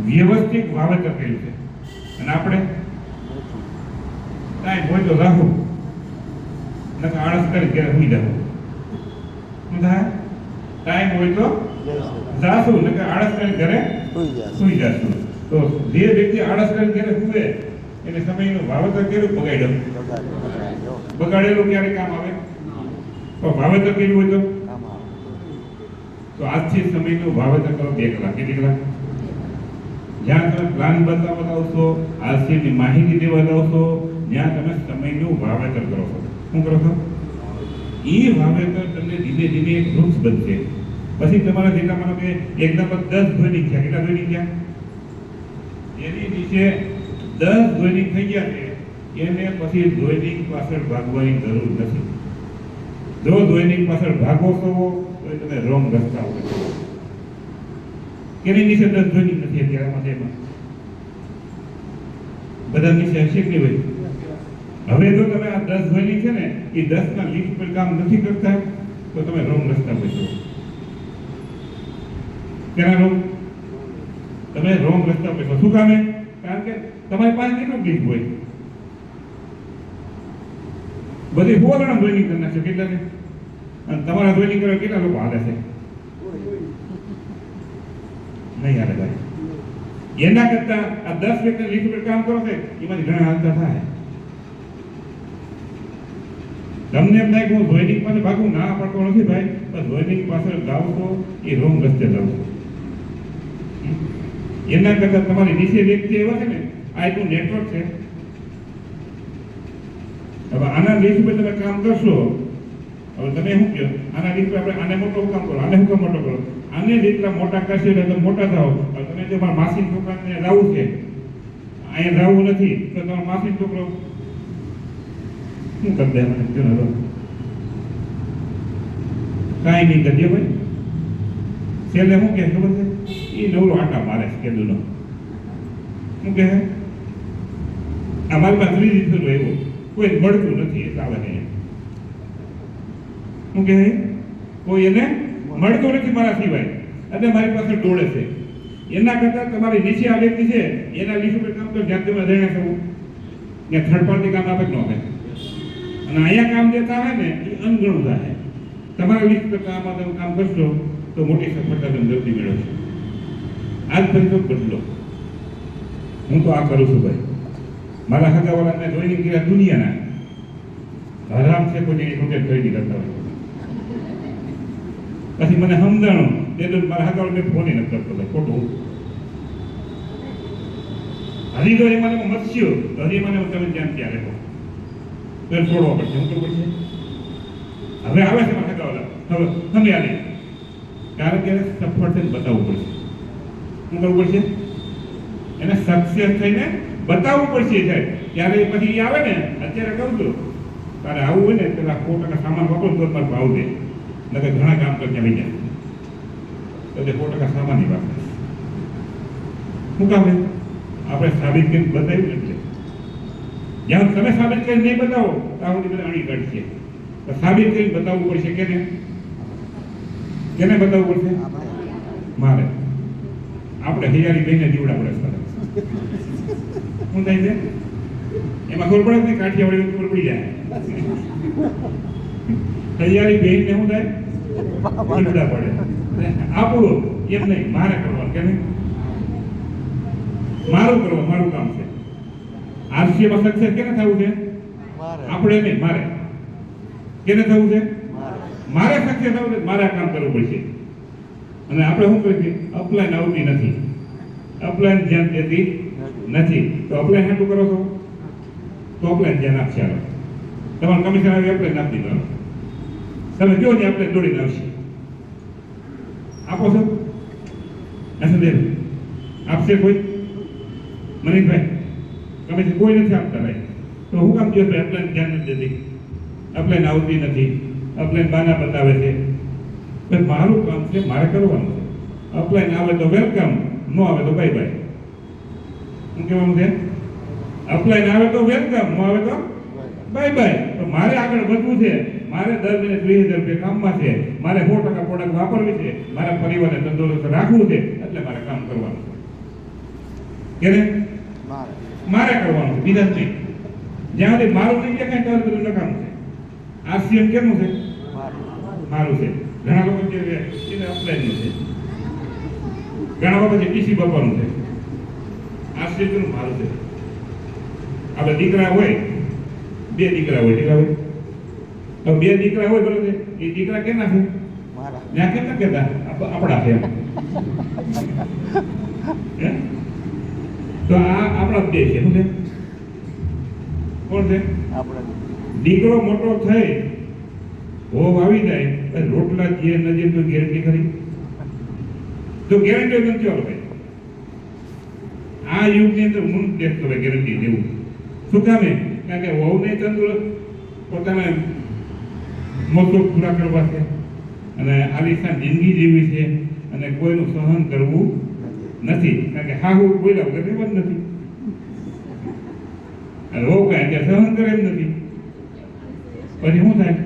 વ્યવસ્થિત વાવેતર કર્યું છે. અને આપણે કાંઈ હોય તો રાખો, નકર આળસ કરી ઘરે સુઈ જાઓ. શું થાય? ટાઈમ હોય તો જાશું, નકર આળસ કરી ઘરે સુઈ જાશું. તો જે વ્યક્તિ આળસ કરી ઘરે સુવે એને સમયનું વાવેતર કર્યું, બગાડ્યું. બગાડેલું ક્યારે કામ આવે? તો વાવેતર કર્યું હોય તો આજથી સમયનું વાવેતર કરો 2 કલાક. કેટલી કલાક? જ્યાં તમે પ્લાન બતાવશો, આરસીએમની માહિતી દેવા લાવશો, જ્યાં તમે સમયનું વાવેતર કરો છો. શું કરો છો? એ વાવેતર તમને ધીમે ધીમે એક વૃક્ષ બનશે. પછી તમારા જેટલા માનો કે એકદમ 10 ધોઈની થયા. કેટલા ધોઈની થયા? એની નીચે 10 ધોઈની થઈ ગયા છે. એને પછી ધોઈની પાછળ ભાગવાની જરૂર નથી. જો ધોઈની પાછળ ભાગો છો તો તમે રોંગ રસ્તા ઉપર છો. કેની નીચે 10 ધોઈની નથી અત્યારે એમાં બધા નીચે હશે કે નહીં હોય? હવે જો તમે આ 10 ધોઈની છે ને એ 10 ના લીક પર કામ નથી કરતા તો તમે રોંગ રસ્તા પર છો. કેના રોંગ? તમે રોંગ રસ્તા પર છો. શું કામે? કારણ કે તમારી પાસે કેટલું લીક હોય? બધી હોવાના ધોઈની કરી નાખશો. કેટલાને? અને તમારા ધોઈની કરવા કેટલા લોકો હાલે છે? નહીં હાલે ભાઈ. એના કરતા આ 10 વ્યક્તિ લીક પર કામ કરો છે એમાંથી ઘણા હાલતા થાય. તમને એમ થાય કે હું ધોઈની પાસે ભાગું, ના પડતો નથી ભાઈ, પણ ધોઈની પાછળ જાવ તો એ રોંગ રસ્તે જાવ છો. એના કરતા તમારી નીચે વ્યક્તિ એવા છે ને, આ એટલું નેટવર્ક છે. હવે આના લીક પર તમે કામ કરશો. હવે તમે શું કહો? આના લીક પર આપણે આને મોટો કામ કરો, આને શું મોટો કરો, આને જેટલા મોટા કરશે એટલે મોટા થાવ. હવે તમે જો મારા માસી છોકરાને લાવવું છે, અહીંયા લાવવું નથી તો તમારા માસી છોકરો શું કરી દે? મને કહો ને. કાંઈ નહીં કરજે ભાઈ. છેલ્લે શું કહે ખબર છે? એ નવરો આટા મારે છે કેદુનો. શું કહે? અમારી પાસે ત્રીજી થયું એવું કોઈ મળતું નથી એટલે આવે નહીં. શું કહે? કોઈ એને મળતું નથી મારા સિવાય એટલે મારી પાસે ડોળે છે. એના કરતા તમારી નીચે આ વ્યક્તિ છે એના લીસ ઉપર કામ તો જ્યાં તમે જઈને થવું ત્યાં થર્ડ પાર્ટી કામ આપે જ ન આપે. અને અહીંયા કામ દેતા આવે ને એ અનગણું થાય. તમારા લીસ પર તમે કામ કરશો તો મોટી સફળતા તમે જલ્દી મેળવશો. આજ પછી તો બદલો. હું તો આ કરું છું ભાઈ. મારા હગાવાળાને જોઈને ગયા દુનિયાના હરામ છે કોઈ રૂપિયા ખરીદી કરતા હોય. પછી મને સમજાણું તે તો મારા હગાવાળા મેં ફોન નથી કરતો ખોટું. હજી તો એ મને મત્સ્યો હજી મને તમે ધ્યાન ક્યારે રહો તો છોડવા પડશે. શું કરવું પડશે? હવે આવે છે મારા હગાવાળા, હવે તમે આને કારણ કે એને સફળ થઈને બતાવવું પડશે. શું કરવું પડશે? એને સક્સેસ થઈને બતાવવું પડશે. સાહેબ ત્યારે પછી આવે ને અત્યારે કહું છું તારે આવું હોય ને પેલા 100% સામાન વાપરો તો મારે ભાવ દે, નકર ઘણા કામ કરતા આવી જાય તો 100% સામાન નહીં વાપરે. શું કામ? આપણે સાબિત કરીને બતાવ્યું એટલે જ્યાં તમે સાબિત કરીને નહીં બતાવો ત્યાં સુધી બધા અણી કાઢશે. તો સાબિત કરીને બતાવવું પડશે. કેને બતાવવું પડશે? મારે. આપણે હૈયારી બહેને જીવડા પડે. શું થાય છે એમાં ખબર પડે ને? કાઠિયાવાડી ખબર પડી જાય. તૈયારી બેન ને શું થાય? જીવડા પડે. આપણું એમ નહીં, મારે કરવાનું. કે નહીં? મારું કરવાનું, મારું કામ છે. આરસીએમાં સક્સેસ કેને થવું છે? આપણે નહીં, મારે. કેને થવું છે? મારે સક્સેસ થવું છે. મારે આ કામ કરવું પડશે. અને આપણે શું કરીએ? અપલાઈન આવતી નથી, અપલાઈન ધ્યાન દેતી નથી. તો અપલાઈન હાટું કરો છો તો અપલાઈન ધ્યાન આપશે. તમારું કમિશન આવી અપલાઈન આપી દીધું. તમે જો ને આપણે દોડીને આવશે. આપો છો? નથી આપશે કોઈ? મનીષભાઈ કમિશન કોઈ નથી આપતા ભાઈ. તો હું કામ કહ્યું અપલાઈન ધ્યાન નથી દેતી, અપલાઈન આવતી નથી, અપલાઈન બાના બતાવે છે. તો પણ મારું કામ છે, મારે કરવાનું છે. અપ્લાય આવે તો વેલકમ, ન આવે તો બાય બાય. શું કહેવાનું છે? અપ્લાય આવે તો વેલકમ, ન આવે તો બાય બાય. તો મારે આગળ વધવું છે, મારે દર મહિને 20,000 રૂપિયા કામમાં છે, મારે 100% પ્રોડક્ટ વાપરવી છે, મારા પરિવારને તંદુરસ્ત રાખવું છે, એટલે મારે કામ કરવાનું છે. કે મારે કરવાનું છે, બીજા નહીં. જ્યાં સુધી મારું નહીં દેખાય ત્યાં બધું નકામું છે. આરસીએમ કેનું છે? મારું છે. ઘણા લોકો જે એને અપ્લાયનું છે, ઘણા લોકો જે ટીસી બાપાનું છે. આરસીએમ કેનું? મારું છે. આપણે દીકરા હોય, 2 દીકરા હોય, દીકરા હોય તો 2 દીકરા હોય, બરોબર છે, એ દીકરા કેના છે? ત્યાં કેમ ના કહેતા આપણા છે એમ. હે? તો આ આપણા 2 છે. શું છે? કોણ છે? દીકરો મોટો થઈ હોવ આવી જાય રોટલા જે નજીક તો ગેરંટી ખરી? તો ગેરંટી નથી. ચાલો ભાઈ, આ યુગની અંદર હું દેખતો ભાઈ ગેરંટી જેવું. શું કામે? કારણ કે વહુને તંદુરસ્ત પોતાના મોટો પૂરા કરવા છે અને આલિશાન જિંદગી જીવી છે અને કોઈનું સહન કરવું નથી. કારણ કે હા હું બોલ્યા વગર રહેવાનું નથી. અને વહુ કાંઈ ત્યાં સહન કરે એમ નથી. પછી શું થાય?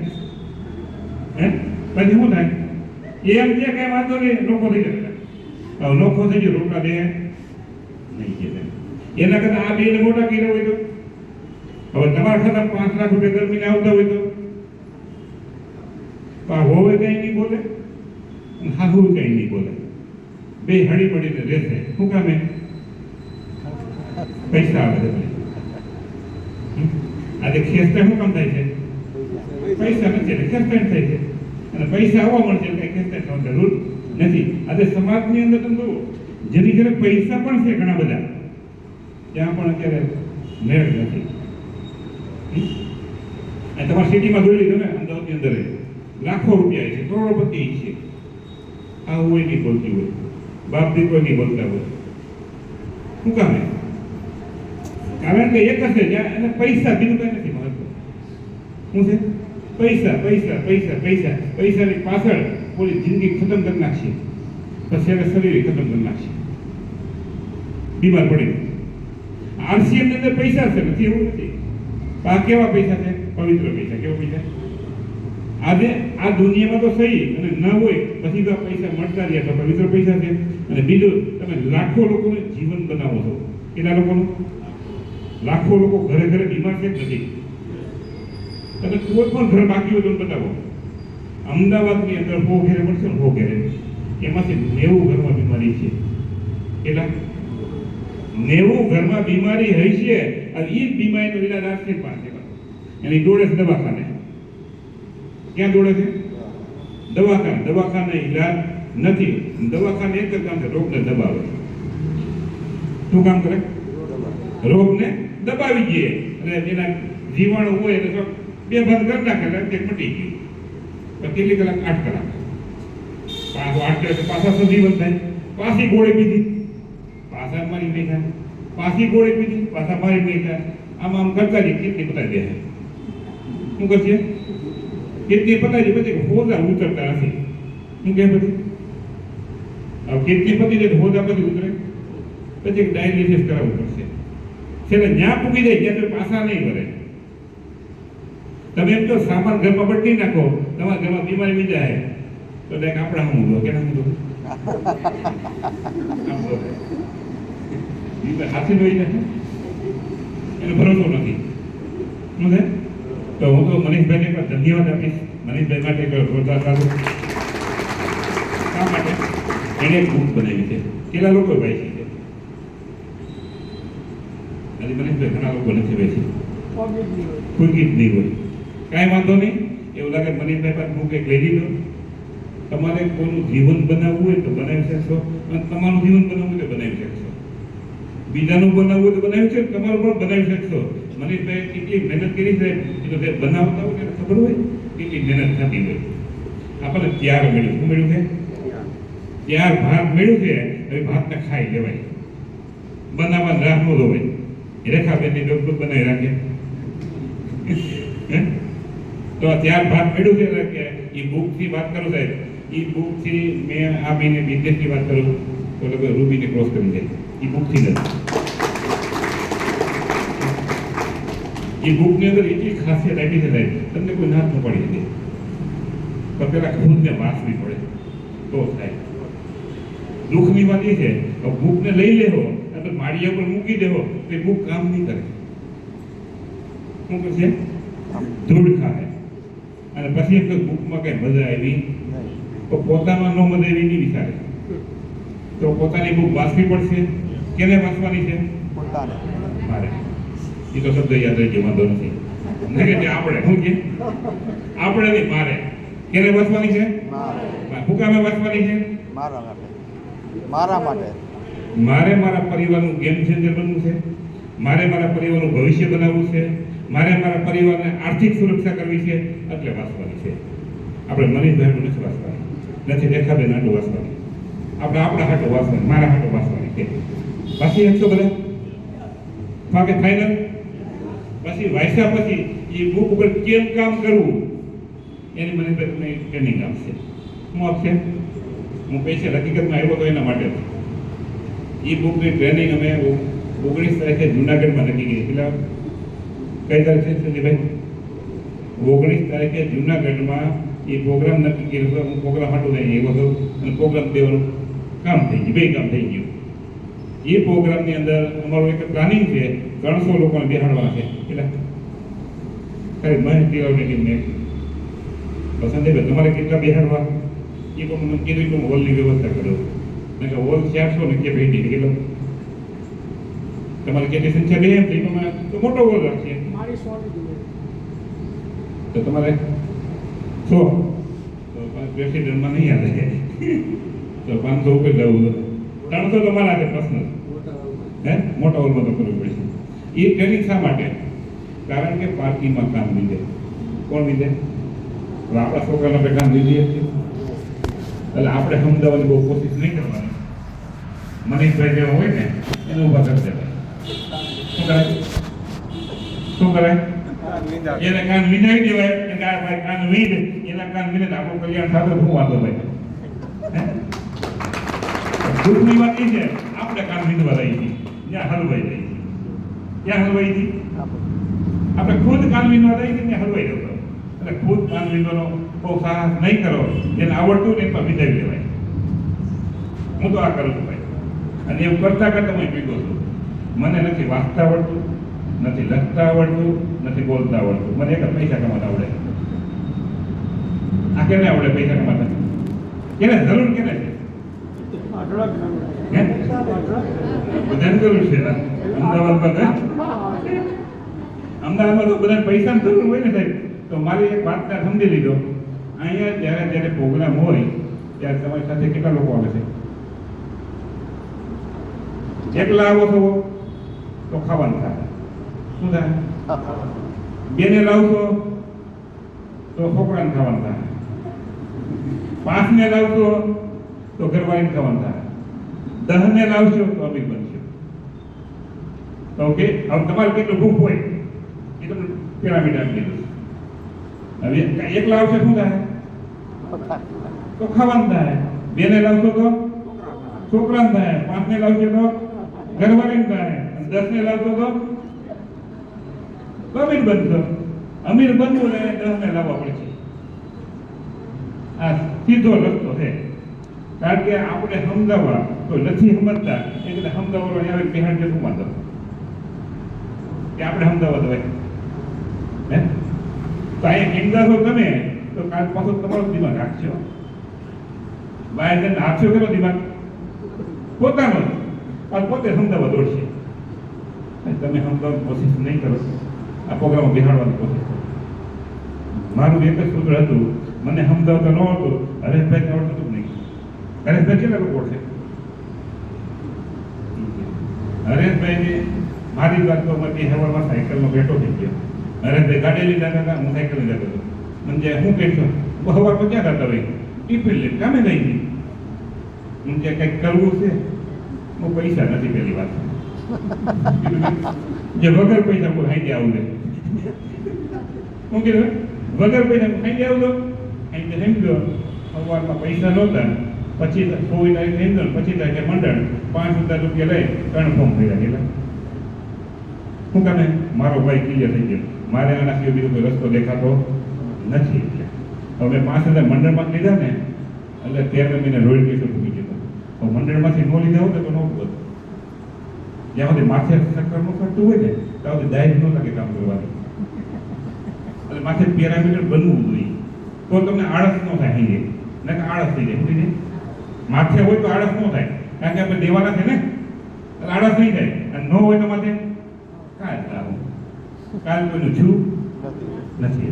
પછી શું થાય? એમ જે કઈ વાંધો નહીં, લોકો થઈ જશે. હવે લોકો થઈ જાય રોટલા દે નહીં છે. એના કરતા આ 2 ને મોટા કર્યા હોય તો હવે તમારા ખાતા 5 લાખ રૂપિયા દર મહિને આવતા હોય તો હોવે કઈ નહીં બોલે, હાહુ કઈ નહીં બોલે, 2 હળી પડીને રહેશે. શું કામે? પૈસા આવે છે. આજે ખેંચતા શું કામ થાય છે? પૈસા નથી એટલે ખેંચતા થાય છે. અને પૈસા આવવા મળશે એટલે ખેંચતા થવાની જરૂર નથી. આજે સમાજની અંદર તમે જુઓ, જેની ઘરે પૈસા પણ છે ઘણા બધા, ત્યાં પણ અત્યારે મેળ નથી. અને તમારા સિટીમાં જોઈ લીધું ને, અમદાવાદની અંદર લાખો રૂપિયા છે, કરોડોપતિ છે. આ હોય નહીં બોલતી હોય, બાપ દીકરો નહીં બોલતા હોય. શું કામે? કારણ કે એક જ છે જ્યાં એને પૈસા, બીજું કઈ નથી મહત્વ. શું છે? પૈસા પૈસા પૈસા પૈસા. પૈસાની પાછળ પોલી જિંદગી ખતમ કરી નાખશે, પછી એને શરીર ખતમ કરી નાખશે, બીમાર પડી. આરસીએમ ની અંદર પૈસા છે, નથી એવું નથી. આ કેવા પૈસા છે? પવિત્ર પૈસા. કેવા પૈસા? આજે આ દુનિયામાં તો સહી અને ન હોય પછી તો પૈસા મળતા રહ્યા તો પવિત્ર પૈસા છે. અને બીજું, તમે લાખો લોકોને જીવન બનાવો છો. કેટલા લોકોનું? લાખો લોકો ઘરે ઘરે બીમાર છે કે નથી? તમે કોઈ પણ ઘર બાકી હોય તો બતાવો. અમદાવાદની અંદર 100 ઘરે મળશે ને, 100 ઘરે, એમાંથી 90 ઘરમાં બીમારી છે. કેટલા? 90 ઘરમાં બીમારી હશે. અને એ જ બીમારીનો ઈલાજ આરસીએમ પાસે એની દોડે છે દવાખાને. ક્યાં દોડે છે? દવાખાને. દવાખાને ઈલાજ નથી. દવાખાને એક જ કામ છે, રોગને દબાવે. શું કામ કરે? રોગને દબાવી દે. અને એના જીવાણુ હોય એટલે બે બંધ કરી નાખે એટલે મટી ગયું. કેટલી કલાક? 8 કલાક. પાછો 8 કલાક પાછા સજીવન થાય. પાછી ગોળી પીધી, પાછા મારી નહીં થાય. પાછી ગોળી પીધી, પાછા મારી નહીં થાય. આમ આમ કરતા જઈએ. કેટલી પતાવી દે? શું કરશે? કેટલી પતાવી દે? પછી હોદા ઉતરતા નથી. શું કહે? પછી હવે કેટલી પતી જાય હોદા પછી ઉતરે. પછી એક ડાયાલિસિસ કરાવવું પડશે. છેલ્લે ન્યા પૂકી જાય ત્યાં તો પાછા નહીં ભરે. તમે એમ તો સામાન ઘરમાં બદલી નાખો, તમારા ઘરમાં બીમારી વી જાય તો ડાયરેક્ટ આપણા હું લો કે ના હું હાથી લોહી નથી, એનો ભરોસો નથી. શું છે? તો હું તો મનીષભાઈને પણ ધન્યવાદ આપીશ. મનીષભાઈ માટે જોરદાર સારું. શા માટે? એણે એક બુક બનાવી છે. કેટલા લોકો વાંચી છે? આજે મનીષભાઈ ઘણા લોકો નથી વાંચી. કોઈ ગીત નહીં હોય, કાંઈ વાંધો નહીં. એવું લાગે મનીષભાઈ પાસે બુક એક લઈ લીધો. તમારે કોઈનું જીવન બનાવવું હોય તો બનાવી શકશો, અને તમારું જીવન બનાવવું હોય તો બનાવી શકશો. બીજાનું બનાવવું હોય તો બનાવી શકશો, તમારું પણ બનાવી શકશો. મનીષભાઈ કેટલી મહેનત કરી છે એ તો બનાવતા હોય એને ખબર હોય કેટલી મહેનત થતી હોય. આપણને ત્યાર મળ્યું. શું મળ્યું છે? ત્યાર ભાત મળ્યું છે. હવે ભાતને ખાઈ લેવાય, બનાવવા રાહ ન ધોવાય. રેખાબેનની ડોકું બનાવી રાખે. તો ત્યાર ભાત મળ્યું છે કે એ બુકથી વાત કરું સાહેબ એ બુકથી મેં આ મહિને બિઝનેસની વાત કરું તો લગભગ રૂબીને ક્રોસ કરી જાય એ બુકથી નથી. એ બુકની અંદર એટલી ખાસિયત આપી છે સાહેબ, તમને કોઈ ના ન પડી શકે. પણ પેલા ખુદને વાંચવી પડે તો થાય. દુઃખની વાત એ છે કે બુકને લઈ લેવો અને માળિયા પર મૂકી દેવો તો એ બુક કામ નહીં કરે. શું કરશે? ધૂળ ખાય. અને પછી એક બુકમાં કઈ મજા આવી તો પોતામાં ન મજા આવી નહીં વિચારે તો પોતાની બુક વાંચવી પડશે. કેને વાંચવાની છે? પોતાને. મારે. એ તો શબ્દ યાદ રહી ગયો, વાંધો નથી. નહીં કે આપણે શું કે આપણે નહીં, મારે. કેને વાંચવાની છે? મારે. હું કામે વાંચવાની છે? મારા માટે. મારા માટે. મારે મારા પરિવારનું ગેમ ચેન્જર બનવું છે. મારે મારા પરિવારનું ભવિષ્ય બનાવવું છે. મારે મારા પરિવારને આર્થિક સુરક્ષા કરવી છે. એટલે વાંચવાની છે. આપણે મનીષભાઈનું નથી વાંચવાની, નથી રેખાબેન હાટું વાંચવાની, આપણે આપણા હાટું વાંચવાની, મારા હાટું વાંચવાની છે. પછી એક તો બધા ફાકે ફાઇનલ. પછી વાંચ્યા પછી એ બુક ઉપર કેમ કામ કરવું એની મને તમને ટ્રેનિંગ આપશે. શું આપશે? હું પૈસા હકીકતમાં આવ્યો તો એના માટે એ બુકની ટ્રેનિંગ અમે 19 તારીખે જુનાગઢમાં નક્કી કરી. પેલા કઈ તારીખ છે સંજયભાઈ? 19 તારીખે જુનાગઢમાં એ પ્રોગ્રામ નક્કી કર્યો હતો. હું પ્રોગ્રામ હાટું થઈ આવ્યો હતો અને પ્રોગ્રામ દેવાનું કામ થઈ ગયું, બે કામ થઈ ગયું. એ પ્રોગ્રામની અંદર અમારું એક પ્લાનિંગ છે, 300 લોકોને બેહાડવાના છે. એટલે ખાલી માહિતી આવની ટીમને સંજયભાઈ તમારે કેટલા બેહાડવા એ પણ મને કીધું કે હું હોલની વ્યવસ્થા કરું. મેં કહ્યું હોલ 400 ને કે ભેટી કેટલો તમારે કેટલી સંખ્યા બે એમ થઈ તો મોટો હોલ રાખીએ. મારી 100 જોઈએ. તો તમારે 100 તો પ્રેસિડેન્ટમાં નહીં આવે તો 500 ઉપર જવું 300 તમારા છે પર્સનલ. હે મોટા હોલમાં તો કરવું પડશે. એ ટ્રેનિંગ શા માટે? કારણ કે પાર્ટીમાં કામ લીધે. કોણ લીધે? આપણા છોકરાના પે કામ લીધી હતી. એટલે આપણે સમજાવવાની બહુ કોશિશ નહીં કરવાની. મનીષભાઈ જેવા હોય ને એને ઊભા કરી દેવાય. શું કરાય? શું કરાય? એને કાન વિનાવી દેવાય કે આ ભાઈ કાન વીડ, એના કાન વિને આપણું કલ્યાણ સાથે શું વાંધો ભાઈ? દુઃખની વાત એ છે આપણે કાન વિંધવા રહી છીએ, ત્યાં હલવાઈ રહી છીએ. ક્યાં હલવાઈ હતી? આપણે ખુદ કાન વિંધવા રહી છીએ ત્યાં હલવાઈ રહ્યો. એટલે ખુદ કાન વિંધવાનો બહુ સાહસ નહીં કરો. જેને આવડતું ને એમાં વિંધાવી દેવાય. હું તો આ કરું છું ભાઈ, અને એવું કરતા કરતા હું પીગો છું. મને નથી વાંચતા આવડતું, નથી લખતા આવડતું, નથી બોલતા આવડતું. મને એક જ પૈસા કમાતા આવડે. આ કેને આવડે પૈસા કમાતા? કેને જરૂર કેને છે? બધાને જરૂર છે. અમદાવાદમાં અમદાવાદમાં તો બધાને પૈસાની જરૂર હોય ને સાહેબ. તો મારી એક વાત ત્યાં સમજી લીધો. અહીંયા જ્યારે પ્રોગ્રામ હોય ત્યારે તમારી સાથે કેટલા લોકો આવે છે? એકલા આવો છો તો ખાવાનું થાય. શું થાય? બેને લાવશો તો છોકરાને ખાવાનું થાય. 5 ને લાવશો તો ઘરવાળીને ખાવાનું થાય. 10 ને લાવશો તો અમીર બનશો. તો ઓકે, હવે તમારે કેટલું ભૂખ હોય એ તમને પિરામિડ આપી દીધું. હવે એકલા આવશે શું થાય? તો ખાવાનું થાય. 2 ને લાવશો તો છોકરાને થાય. 5 ને લાવશો તો ઘરવાળીને થાય. 10 ને લાવશો તો અમીર બનશો. અમીર બનવું ને 10 ને લાવવા પડશે. આ સીધો રસ્તો છે. કારણ કે આપણે સમજાવવા તો નથી સમજતા એટલે સમજાવવાનો અહીંયા બિહાડ કે શું વાંધો કે આપણે સમજાવવા દવાય હે તો અહીંયા સમજાવો તમે તો કાલ પાછો તમારો દિમાગ રાખશો. બહાર જઈને હાથશો કરો દિમાગ પોતાનો અને પોતે સમજાવવા દોડશે. તમે સમજાવવાની કોશિશ નહીં કરો. આ પ્રોગ્રામ બિહાડવાની કોશિશ કરો. મારું એક જ સૂત્ર હતું, મને સમજાવતા ન આવતું. હરેશભાઈ આવડતું નહીં. હરેશભાઈ કેટલા લોકો છે? હરેશભાઈને મારી વાત તો મને હવામાં સાયકલમાં બેઠો થઈ ગયો. હરેશભાઈ ગાડી લઈ જતા હતા, હું સાયકલ લઈ જતો હતો. મને હું કહેશો હવામાં ક્યાં જતા હોય? ટિફિન લઈને કામે લઈ ગઈ. મને કંઈક કરવું છે, હું પૈસા નથી પેલી વાત. જે વગર પૈસા કોઈ હાઈ આવું દે. હું કીધું વગર પૈસા હાઈ આવું દો. અહીં સમજો સવારમાં પૈસા નહોતા, 25 તારીખે ઇન્દ્ર, 25 તારીખે મંડળ, 5,000 રૂપિયા લઈ 3 ફોર્મ ભર્યા ગયેલા. શું કામે? મારો ભાઈ ક્લિયર થઈ ગયો, મારે આના સિવાય બીજો કોઈ રસ્તો દેખાતો નથી. હવે 5,000 મંડળમાં લીધા ને એટલે 13 મહિને રોયલ્ટી શરૂ થઈ ગયો. તો મંડળમાંથી નો લીધા હોત તો નહોતું હતું. જ્યાં સુધી માથે ચક્કર નું કરતું હોય ને ત્યાં સુધી દાયજ ન લાગે કામ કરવાનું. એટલે માથે પેરામીટર બનવું જોઈએ તો તમને આળસ ન થાય. અહીં ને આળસ થઈ જાય. સમજી જાય? માથે હોય તો આળસ ન થાય, કારણ કે આપણે દેવાના છે ને, એટલે આળસ નહીં થાય. અને ન હોય તો માથે કાલ કોઈનું છું નથી.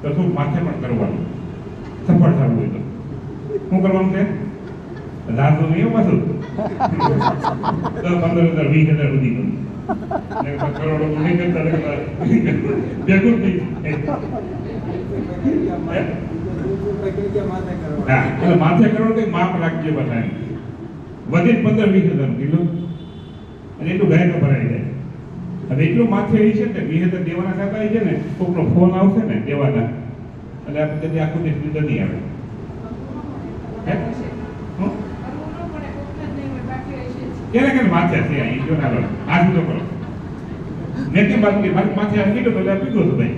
તો શું માથે પણ કરવાનું, સફળ થવું હોય તો શું કરવાનું છે? લાભ નહીં પાછું 10,000, 15,000, 20,000 સુધી કરું. કરોડો નહીં કરતા ભેગું જ નહીં. એટલે માથે કરો તો માપ રાખજે બધા. વધે 15,000-20,000 કિલો અને એટલું ગાય તો ભરાઈ જાય. હવે એટલું માથે એ છે ને 20,000 દેવાના ખાતા છે ને, કોકનો ફોન આવશે ને દેવાના, એટલે આપણે કદી આખું દેશ લીધો નહીં આવે. ક્યારે માથે છે અહીં જો ના લડો આ બીજો કરો. મેં કેમ વાત કરી? મારી માથે આ કીધું તો એટલે પીધો હતો ભાઈ.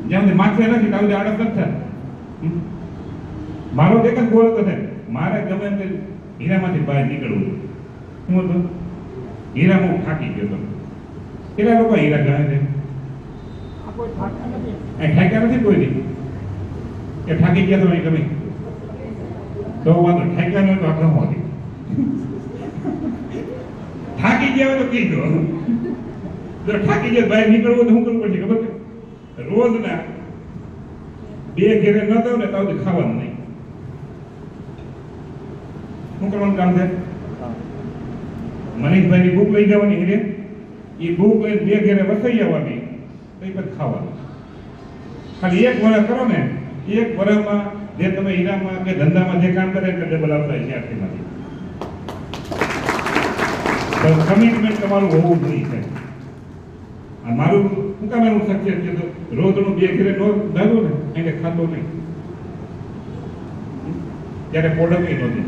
જ્યાં સુધી માથે નથી ત્યાં સુધી આડસ નથી થાય. મારો એક જ ગોળ હતો ને, મારે ગમે એમ હીરામાંથી બહાર નીકળવું. શું હતું? હીરામાં હું થાકી ગયો હતો. કેટલા લોકો હીરા ગણે છે? ઠાક્યા નથી કોઈ દી. એ થાકી ગયા તો અહીં ગમે તો વાંધો, ઠાક્યા નો તો આ ગમો હતી. થાકી ગયા હોય તો કીધો. જો થાકી જાય બહાર નીકળવું તો શું કરવું પડશે ખબર છે? રોજ ના 2 ઘેરે ન દઉં ને તો ખાવાનું નહીં. શું કરવાનું કામ છે? મનીષભાઈ ની બુક લઈ જવાની હીરે, એ બુક લઈને 2 ઘેરે વસાઈ આવવાની, તો એ પછી ખાવાનું. ખાલી 1 વર્ષ કરો ને, 1 વર્ષમાં જે તમે હીરામાં કે ધંધામાં જે કામ કરે એટલે ડબલ આવતા છે આખીમાંથી. તો કમિટમેન્ટ તમારું હોવું જોઈએ. અને મારું શું કામ એનું સક્સેસ છે? તો રોજનું 2 ઘેરે નો દાદો ને એને ખાતો નહીં. ત્યારે પ્રોડક્ટ નહોતી.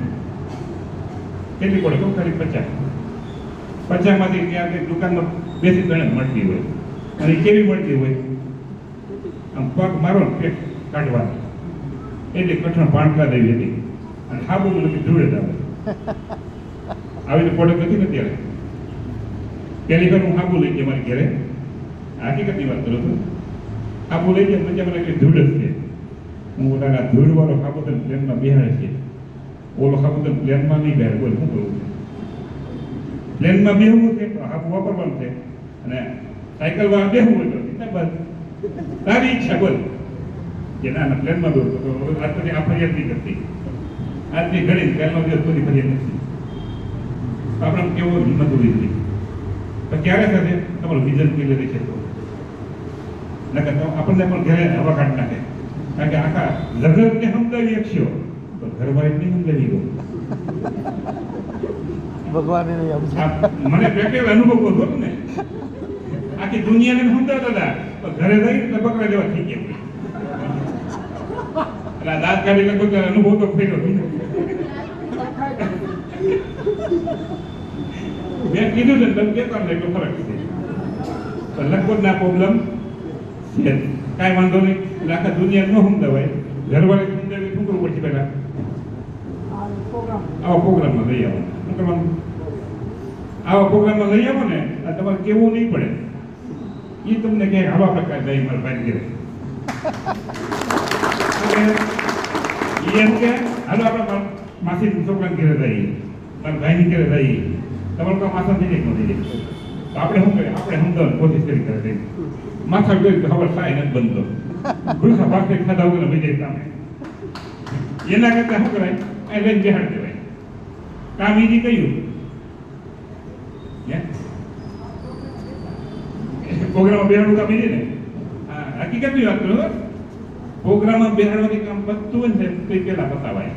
કેટલી પ્રોડક્ટ? ખાલી 50 માંથી ત્યાં કે દુકાનમાં બેસી ગણે મળતી હોય. અને કેવી મળતી હોય? આમ પગ મારો પેટ કાઢવાની એટલે કઠણ પાણકા દેવી હતી. અને હાબુ નથી ધૂળે જ આવે. આવી પ્રોડક્ટ નથી ને ત્યારે. પહેલી વાર હું હાબુ લઈ ગયા મારી ઘરે, હકીકતની વાત કરું છું. હાબુ લઈ ગયા મજા મને કઈ ધૂળ જ છે. હું ઓલા ધૂળ વાળો હાબુદન પ્લેનમાં બેહાડે છે, ઓલો હાબુદન પ્લેનમાં નહીં બેહાડે. બોલ શું કરવું છે? પ્લેનમાં બેહવું છે તો હાબુ વાપરવાનું છે, અને સાયકલ વાળા બેહવું હોય તો બસ તારી ઈચ્છા. બોલ કે ના પ્લેનમાં બેહવું તો આજ પછી આ ફરિયાદ નહીં કરતી. આજની ઘણી પ્લેનમાં દિવસ બધી ફરિયાદ નથી. આપણે કેવો હિંમત ઉભી હતી. તો ક્યારે થશે? તમારું વિઝન ક્લિયર છે તો નકર આપણને પણ ઘરે હવા કાઢી નાખે. કારણ કે આખા જગતને સમજાવી શકશો તો ઘરવાળી નહીં સમજાવી ગયો. ભગવાન મને પ્રેક્ટિકલ અનુભવ હતો ને, આખી દુનિયાને સમજાવતા હતા તો ઘરે જઈને બકરા જેવા થઈ ગયા. એટલે દાંત કાઢી લગભગ અનુભવ તો ફેર્યો. મેં કીધું છે તમે કેતા ને એટલો ફરક છે. તો લગભગ ના પ્રોબ્લેમ છે, કાંઈ વાંધો નહીં. એટલે આખા દુનિયા ન સમજાવાય, ઘરવાળી સમજાવી શું કરવું પડશે? પહેલા આવા પ્રોગ્રામમાં લઈ આવો. શું કરવાનું? આવા પ્રોગ્રામમાં લઈ આવો ને તમારે કેવું નહીં પડે. એ તમને કહે આવા પ્રકાર જાય મારા ભાઈ ઘરે. એમ કે હાલો આપણે માસી છોકરાને ઘરે જઈએ, મારા ભાઈની ઘરે જઈએ. તમારું કામ આસાન થઈ જાય નથી જાય. તો આપણે શું કરીએ? આપણે સમજાવવાની કોશિશ કરી કરે. માથા ગઈ ખબર થાય નથી બનતો. ભૂસા ભાખરી ખાધા વગર વહી જાય કામે. એના કરતા શું કરાય? એ લઈને બેહાડ દેવાય. કામ ઈજી કયું? પ્રોગ્રામમાં બેહાડવું કામ ઈજી ને? હકીકતની વાત કરું, પ્રોગ્રામમાં બેહાડવાથી કામ પતતું હોય ને તે પેલા પતાવાય.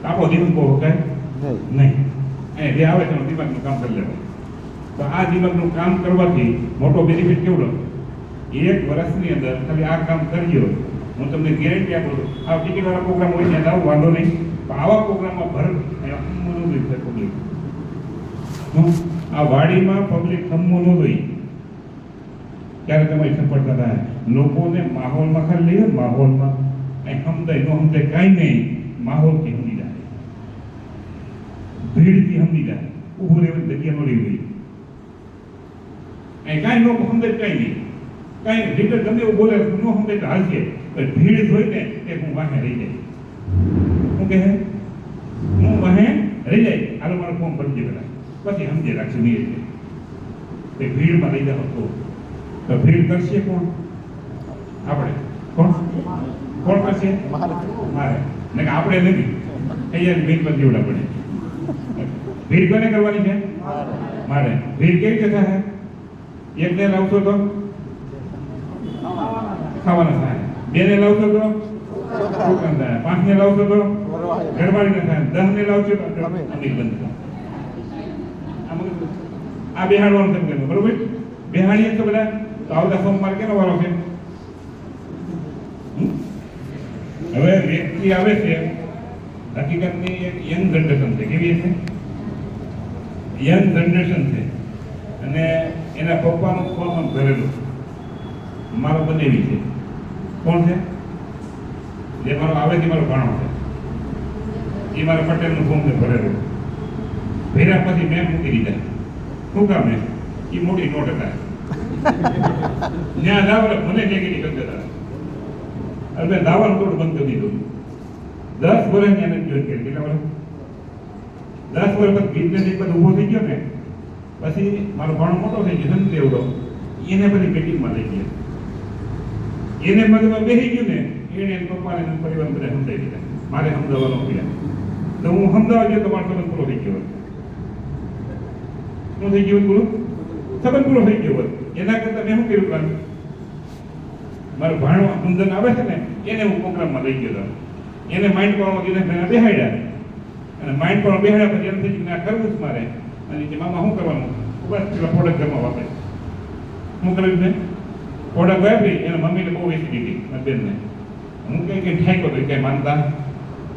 આપણો દિમાગ બહુ કાંઈ નહીં. જે આવે છે દિમાગનું કામ કરી લેવાય. તો આ દિમાગનું કામ કરવાથી મોટો બેનિફિટ કેવડો? 1 વર્ષની અંદર ખાલી આ કામ કરજો હું તમને ગેરંટી આપું છું આ ટિકિટવાળા પ્રોગ્રામ હોય ત્યાં આવું વાંધો નહીં પણ આવા પ્રોગ્રામમાં ભર પબ્લિક આ વાડીમાં પબ્લિક ખમવું ન જોઈએ ત્યારે તમારી સફળતા થાય લોકોને માહોલમાં ખાલી લઈએ માહોલમાં કંઈ સમજાય ન સમજાય કાંઈ નહીં માહોલથી સમજી જાય ભીડથી સમજી જાય ઊભું રહેવાની જગ્યા ન લેવી જોઈએ કાંઈ ન સમજાય કાંઈ નહીં કાંઈ લીડર ગમે એવું બોલે ન સમજાય તો હાલશે પણ ભીડ જોઈને એ હું વાહે રહી જાય શું કહે હું વાહે રહી જાય હાલો મારો ફોર્મ ભરજે પેલા પછી સમજે રાખશું નહીં એટલે ભીડમાં લઈ જાઓ તો ભીડ કરશે કોણ આપણે કોણ કોણ કરશે મારે ને આપણે નથી અહીંયા ભીડ પર જેવડા પડે ભીડ કોને કરવાની છે મારે ભીડ કેવી રીતે થાય એકને લાવશો તો ખાવાના થાય બેને લાવશો તો છોકરા થાય પાંચને લાવશો તો ઘરવાળીને થાય 10 ને લાવશો તો અમીર બંધ આ બેહાડવાનું છે બરોબર બેહાડીએ તો બધા તો આવતા સોમવાર કેનો વારો છે હવે વ્યક્તિ આવે છે હકીકતની એક યંગ જનરેશન છે કેવી છે યંગ જનરેશન છે અને એના પપ્પાનું ફોર્મ ભરેલું મારો બનેવી છે કોણ છે જે મારો આવે છે મારો ભાણો છે એ મારા પટેલનું ફોર્મ છે ભરેલું ભેરા પછી મેં મૂકી દીધા શું કામ એ મોટી નોટ હતા ત્યાં જાવ મને નેગેટિવ કરી દેતા હવે દાવાનું થોડું બંધ કરી દીધું 10 વર્ષ એને જોઈન કરી કેટલા વર્ષ 10 વર્ષ પછી બિઝનેસ એક બધું ઊભો થઈ ગયો ને પછી મારો ભાણો મોટો થઈ ગયો સંત એવડો એને બધી મીટિંગમાં લઈ ગયા એને મગજમાં બેસી ગયું ને એને પપ્પાને પરિવાર બધા સમજાવી દીધા મારે સમજાવવાનો પડ્યા તો હું સમજાવવા ગયો તો મારો સંબંધ પૂરો થઈ ગયો શું થઈ ગયું પૂરું સંબંધ પૂરો થઈ ગયો એના કરતા મેં શું કર્યું પ્લાન મારો ભાણો મુંદન આવે છે ને એને હું પ્રોગ્રામમાં લઈ ગયો હતો એને માઇન્ડ પાવરમાં દિવસ પહેલા બેહાડ્યા અને માઇન્ડ પાવર બેહાડ્યા પછી એમ થઈ ગયું આ કરવું જ મારે અને કે મામા શું કરવાનું બસ પેલા પ્રોડક્ટ ઘરમાં વાપરે શું કર્યું મેં પ્રોડક્ટ વાપરી એના મમ્મીને બહુ એસિડિટી મારી બેનને હું કંઈ ઠાક્યો તો કંઈ માનતા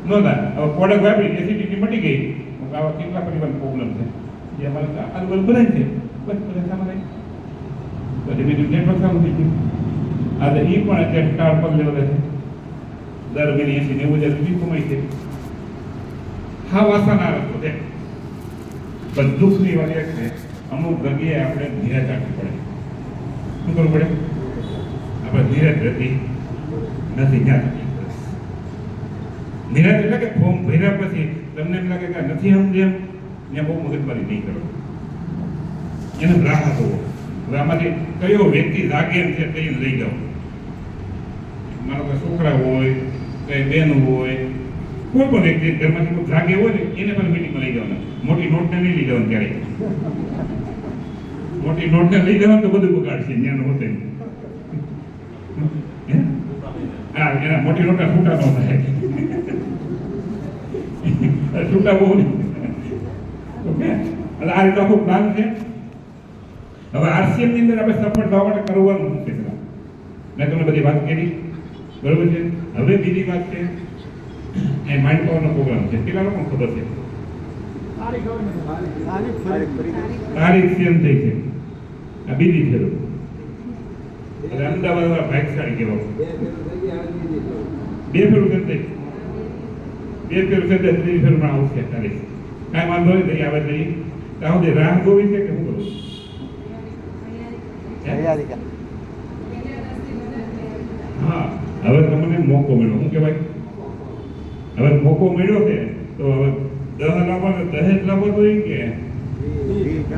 નહોતા હવે પ્રોડક્ટ વાપરી એસિડિટી મટી ગઈ આવા કેટલા પરિવાર પ્રોબ્લેમ છે જે અમારે આજુબાજુ બધા છે બસ બધા સામે બધી બીજું નેટવર્ક સારું થઈ ગયું આજે એ પણ અત્યારે સ્ટાર પર લેવલે છે દર મહિને 80-90 હજાર રૂપિયા કમાય છે હા વાસના રસ્તો છે પણ દુઃખની વાત એ છે અમુક જગ્યાએ આપણે ધીરજ રાખવી પડે શું કરવું પડે આપણે ધીરજ રહેતી નથી ત્યાં ધીરજ એટલે કે ફોર્મ ભર્યા પછી તમને એમ લાગે કે નથી સમજ્યા ત્યાં બહુ મગજમારી નહીં કરો એને રાહ હોવો હવે આમાંથી કયો વ્યક્તિ જાગે એમ છે તે લઈ જાઓ મારો કોઈ છોકરા હોય કઈ બેન હોય કોઈ પણ વ્યક્તિ ઘરમાંથી કોઈ જાગે હોય ને એને પણ મીટિંગમાં લઈ જવાના મોટી નોટને નહીં લઈ જવાનું ક્યારેય મોટી નોટને લઈ જવાનું તો બધું બગાડશે જ્ઞાન હોતે હા એના મોટી નોટના છૂટા ન થાય છૂટા બહુ નહીં ઓકે એટલે આ રીતે આખો પ્લાન છે હવે આરસીએમ ની અંદર આપણે સફળ થવા માટે કરવાનું છે મેં તમને બધી વાત કરી બરોબર છે હવે બીજી વાત છે એ માઇન્ડ પાવરનો પ્રોગ્રામ છે કેટલા લોકોને ખબર છે તારીખ સેમ થઈ છે આ બીજી છે એટલે અમદાવાદ વાળા ભાગશાળી કહેવાય બે ફેરું કરતે ત્રીજી ફેરમાં આવશે તારીખ કાંઈ વાંધો નહીં તઈ આવે તઈ ત્યાં સુધી રાહ જોવી છે કે શું કરું હા હવે તમને મોકો મળ્યો શું કહેવાય હવે મોકો મળ્યો છે તો હવે 10 લાવવા તો 10 જ લાવવા જોઈએ કે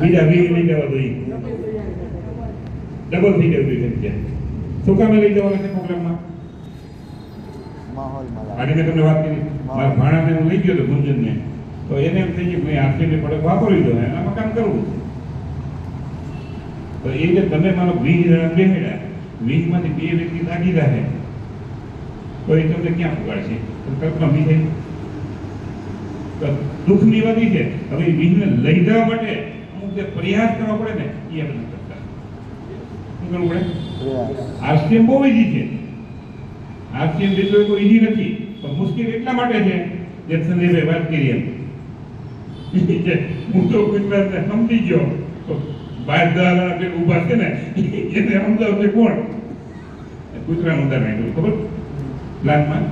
બીજા 20 લઈ જવા જોઈએ ડબલ થઈ જવું જોઈએ શું કામે લઈ જવાના છે પ્રોગ્રામમાં આજે મેં તમને વાત કરી મારા ભાણાને હું લઈ ગયો હતો ગુંજનને તો એને એમ થઈ ગયું કે આરસીએમની પ્રોડક્ટ વાપરવી દો એનામાં કામ કરવું તો એ જે તમે મારો 20 જણા બેહેડા 20 માંથી 2 વ્યક્તિ લાગી રહે તો એ તમને ક્યાં પુગાડશે કલ્પના બી થઈ તો દુઃખની વાત એ છે હવે 20 ને લઈ જવા માટે અમુક જે પ્રયાસ કરવા પડે ને એ આપણે કરતા શું કરવું પડે આરસીએમ બહુ ઈઝી છે આરસીએમ જેટલું એ કોઈ ઈઝી નથી, પણ મુશ્કેલ એટલા માટે છે જે સંજયભાઈ વાત કરી એમ હું તો ગુજરાતને સમજી ગયો તો બાર દાડા જે ઊભા છે ને એને સમજાવશે કોણ? કૂતરાનું ઉદાહરણ આપ્યું ખબર પ્લાનમાં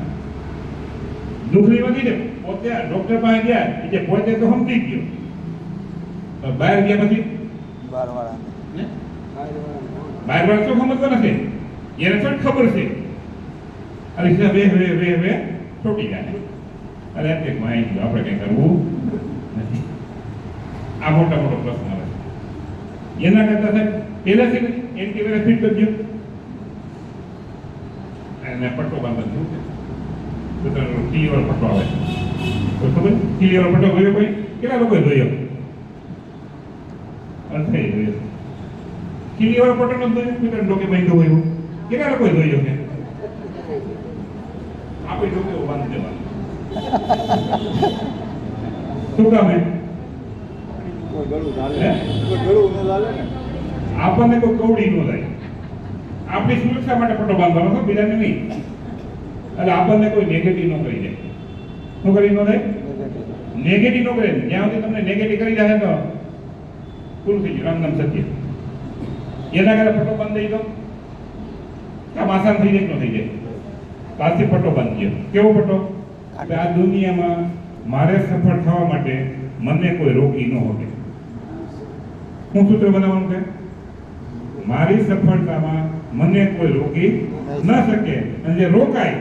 દુખરી વધી છે પોતે ડોક્ટર પાસે ગયા એટલે પોતે તો સમજી ગયો, બહાર ગયા પછી બારવાળા બાર વાર તો સમજવા નથી, એને તો ખબર છે અરે વે છોટી જાય અરે એક માહિતી આપણે કંઈ કરવું નથી. આ મોટો પ્રશ્ન આવે છે. એના કરતા સાહેબ પહેલાથી એન્ટીવાયરસ ફિટ કરજો અને પટ્ટો બાંધો તો ખીલીવાળો પટ્ટો આવે તો ખબર ખીલીવાળો પટ્ટો જોયો કોઈ કેટલા લોકોએ જોયો? અર્થે જોયો ખીલીવાળો પટ્ટો નો જોયો કોઈ ડોકે બાંધ્યો હોય એવું કેટલા લોકોએ જોયો છે? આપણે ડોકે બાંધી દેવાનું શું કામ હે? કોઈ ગળું ચાલે કોઈ ગળું ન ચાલે ને આપણને કોઈ કવડી ન થાય, આપણી સુરક્ષા માટે પટ્ટો બાંધવાનો છે, બીજાને નહીં. એટલે આપણને કોઈ નેગેટિવ ન કરી જાય. શું કરી ન થાય? નેગેટિવ ન કરે. જ્યાં સુધી તમને નેગેટિવ કરી જાય તો પૂરું થઈ ગયું, રામ નામ સત્ય. એના કારણે પટ્ટો બાંધી દો, કામ આસાન થઈ જાય ન થઈ જાય. પાછી પટ્ટો બાંધી દો. કેવો પટ્ટો? કે આ દુનિયામાં મારે સફળ થવા માટે મને કોઈ રોકી ન શકે. શું સૂત્ર બનાવવાનું છે? મારી સફળતામાં મને કોઈ રોકી ન શકે, અને જે રોકાય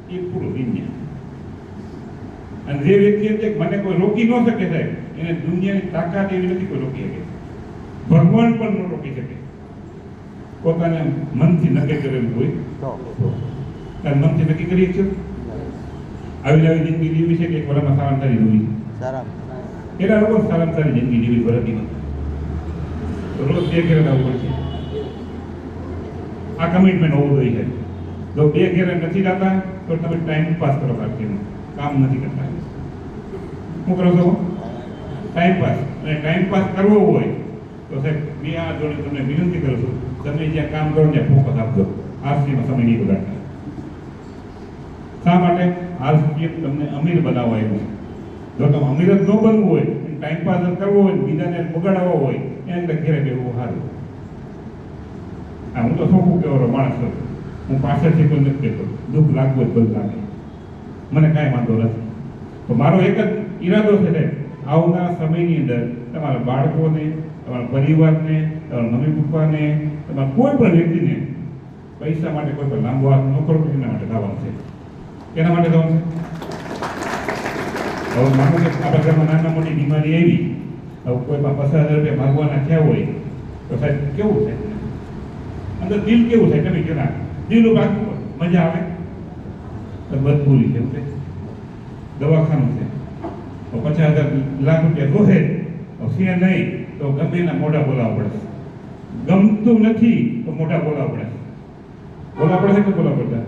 એ પૂરું દુનિયા. અને જે વ્યક્તિ એમ છે કે મને કોઈ રોકી ન શકે સાહેબ, એને દુનિયાની તાકાત એવી નથી કોઈ રોકી શકે. ભગવાન પણ ન રોકી શકે. પોતાને મનથી નક્કી કરેલું હોય ત્યારે મનથી નક્કી કરીએ છીએ. આવી આવી જિંદગી જીવી છે કે એક વરામાં સારામાં સારી જોવી. કેટલા લોકો સારામાં સારી જિંદગી જીવી વરદીમાં રોજ 2 ઘેર આવવું પડશે. આ કમિટમેન્ટ હોવું જોઈએ. જો 2 ઘેર નથી જતા તો તમે ટાઈમ પાસ કરો, કામ નથી કરતા. શું કરો છો? Time pass. અને ટાઈમ પાસ કરવો હોય તો સાહેબ મેં આ જોડે તમને વિનંતી કરું છું, તમે જ્યાં કામ કરો ત્યાં ફોકસ આપજો. આરસીએમાં સમય નહીં બગાડતા. શા માટે? આરસીએમ તમને અમીર બનાવવા આવ્યું છે. જો તમે અમીર જ ન બનવું હોય, ટાઈમ પાસ કરવો હોય, બીજાને બગાડવો હોય, એને અંદર ઘેરે બેવું સારું. હું તો શું કહેવાનો માણસ છું, હું પાછળથી કોઈ નથી કહેતો. દુઃખ લાગવું જ બધું લાગે, મને કાંઈ વાંધો નથી. તો મારો એક જ ઈરાદો છે સાહેબ, આવનારા સમયની અંદર તમારા બાળકોને, તમારા પરિવારને, તમારા મમ્મી પપ્પાને, તમારા કોઈ પણ વ્યક્તિને પૈસા માટે કોઈ પણ લાંબો હાથ ન કરો. એના માટે થવાનું છે. એના માટે થવાનું છે. હવે માનો કે આપણા ઘરમાં નાના મોટી બીમારી આવી, હવે કોઈમાં 50,000 રૂપિયા માગવાના થયા હોય તો સાહેબ કેવું છે? અંદર દિલ કેવું થાય? તમે કેના દિલ ભાગવું મજા આવે તો મજબૂરી કેવું છે? દવાખાનું છે તો 50,000 લાખ રૂપિયા જોશે તો છે નહીં તો ગમે એના મોઢા બોલાવવા પડે. ગમતું નથી તો મોઢા બોલાવવા પડે. બોલાવવા પડે કે બોલાવવા પડતા?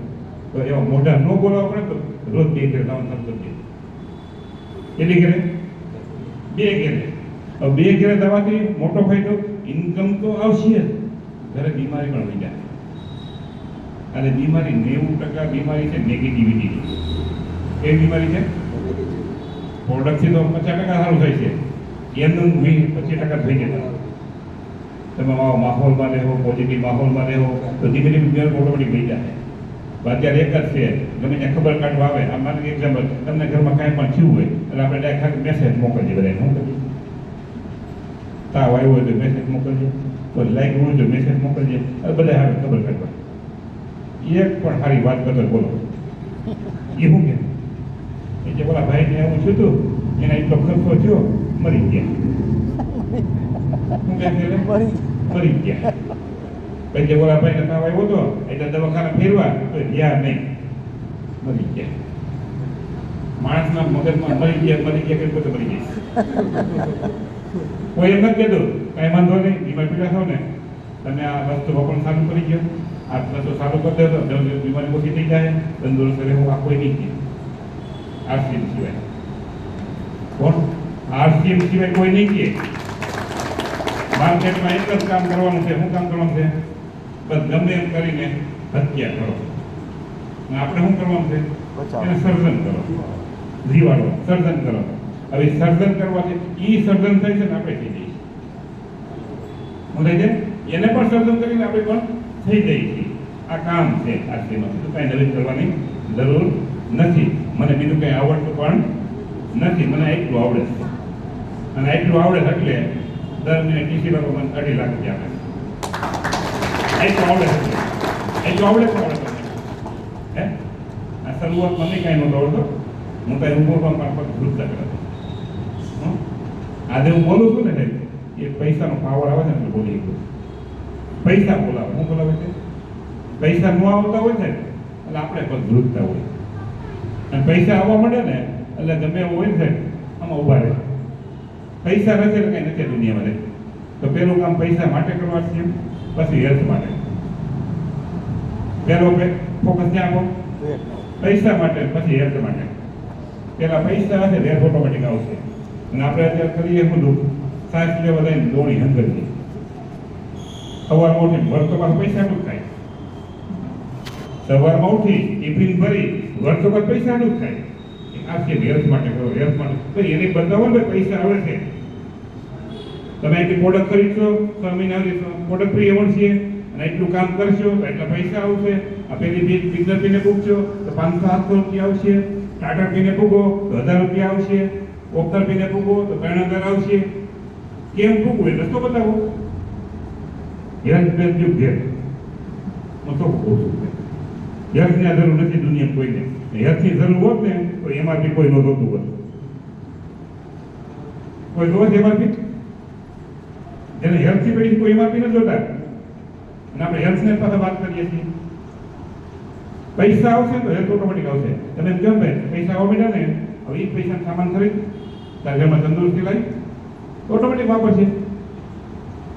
તો એવા મોઢા ન બોલાવવા પડે તો રોજ 2 ઘેર લાવવાનું શરૂ કરી દે. કેટલી ઘેરે? 2 ઘેરે. હવે 2 ઘેરે દવાથી મોટો ફાયદો, ઇન્કમ તો આવશે જ, ઘરે બીમારી પણ થઈ જાય. અને બીમારી 90% બીમારી છે નેગેટિવિટી. એ બીમારી છે પ્રોડક્ટથી તો 50% સારું થાય છે, એમનું 25% થઈ જતા. તમે માહોલમાં રહેવો, પોઝિટિવ માહોલમાં રહેવો તો ધીમે ધીમે બીમારી ઓટોમેટિક થઈ જાય. અત્યારે એક જ છે, ગમે ત્યાં ખબર કાઢવા આવે. આ માની એક્ઝામ્પલ, તમને ઘરમાં કાંઈ પણ થયું હોય એટલે આપણે ડાયરેક્ટ મેસેજ મોકલીએ બધાને. શું કરીએ? તાવ આવ્યો હોય તો મેસેજ મોકલીએ, તો લાગ્યું હોય તો મેસેજ મોકલીએ. બધા આવે ખબર કાઢવા. એક પણ સારી વાત કરતો બોલો એ શું કે એટલે બોલા ભાઈને આવું થયું હતું, એના એટલો ખર્ચો થયો, મરી ગયા. શું કહે? મરી ગયા. પછી બોલા ભાઈને તાવ આવ્યો હતો એટલે દવાખાના ફેરવા તો ગયા નહીં, મરી ગયા. માણસના મગજમાં મરી ગયા કે પોતે મરી જાય. કોઈ એમ નથી કહેતું કાંઈ વાંધો નહીં, બીમાર પીડા થાવ ને, તમે આ રસ્તો વપરાણ ચાલુ કરી ગયો, આ રસ્તો ચાલુ કરી દો તો બીમારી ઓછી થઈ જાય, તંદુરસ્ત રહેવું. આ કોઈ નહીં કહે. આરસીએમ સિવાય કોણ? આરસીએમ સિવાય કોઈ નહીં કહે. માર્કેટમાં એક જ કામ કરવાનું છે. શું કામ કરવાનું છે? બસ ગમે એમ કરીને હત્યા કરો. અને આપણે શું કરવાનું છે? બચાવ. એને સર્જન કરો, જીવાડો, સર્જન કરો. હવે સર્જન કરવાથી ઈ સર્જન થાય છે ને આપણે થઈ જઈએ. હું થઈ જાય એને પણ સર્જન કરીને આપણે પણ થઈ જઈએ છીએ. આ કામ છે આરસીમાં. બીજું કાંઈ નવીન કરવાની જરૂર નથી. મને બીજું કંઈ આવડતું પણ નથી. મને એટલું આવડે છે, અને એટલું આવડે છે એટલે દર મહિને ટીસી લોકો મને 2.5 લાખ રૂપિયા આપે છે. એટલું આવડે છે, એટલું આવડે છે તમને. હે આ શરૂઆતમાં નહીં કાંઈ નહોતો આવડતો. હું કાંઈ ઊભો પણ પર વૃદ્ધા કરતો. આજે હું બોલું છું ને સાહેબ, એ પૈસાનો પાવર આવે છે ને એટલે બોલી ગયું. પૈસા બોલાવે. શું બોલાવે છે? પૈસા ન આવતા હોય ને એટલે આપણે પણ ધ્રુજતા હોય, અને પૈસા આવવા મળે ને એટલે ગમે એવું હોય ને આમાં ઉભા રહે. પૈસા નથી એટલે કંઈ નથી દુનિયામાં રહે. તો પેલું કામ પૈસા માટે કરવા છે, પછી હેલ્થ માટે. પેલો ફોકસ ક્યાં આપો? પૈસા માટે, પછી હેલ્થ માટે. પેલા પૈસા હશે હેલ્થ ઓટોમેટિક આવશે. અને આપણે અત્યારે કરીએ બધું સાયન્સ લેવલ લઈને દોડી હંગરથી સવારમાં ઉઠીને વર્ગ તો પાછું પૈસા આટલું જ થાય. સવારમાં ઉઠી ટિફિન ભરી વર્ગ તો પાછું પૈસા આટલું જ થાય. આ છે હેલ્થ માટે કરો, હેલ્થ માટે. તો એને બતાવો ને પૈસા આવે છે. તમે એટલી પ્રોડક્ટ ખરીદશો, 6 મહિના પ્રોડક્ટ ફ્રી એવોર્ડ છે, અને એટલું કામ કરશો તો એટલા પૈસા આવશે. આ પેલી બિઝનેસ પીને પૂછશો તો 500-700 રૂપિયા આવશે. ટાટા પીને પૂગો તો 1000 રૂપિયા આવશે. ઓપ્ટર પીને પૂગો તો 3000 આવશે. કેમ પૂગવું એ રસ્તો બતાવો. હેલ્થ બેઝ યુ ઘેર હું તો કહું છું, હેલ્થની જરૂર નથી દુનિયા કોઈને. હેલ્થની જરૂર હોત ને તો એમાંથી કોઈ નહોતું હોત. કોઈ જોવે છે એમાંથી? જેને હેલ્થથી પડી કોઈ એમાંથી નથી જોતા. અને આપણે હેલ્થને પાસે વાત કરીએ છીએ. પૈસા આવશે તો હેલ્થ ઓટોમેટિક આવશે. તમે એમ કહો ભાઈ પૈસા આવવા માંડ્યા ને, હવે એ પૈસા સામાન ખરીદ, તારા ઘરમાં તંદુરસ્તી લાવી, ઓટોમેટિક વાપરશે.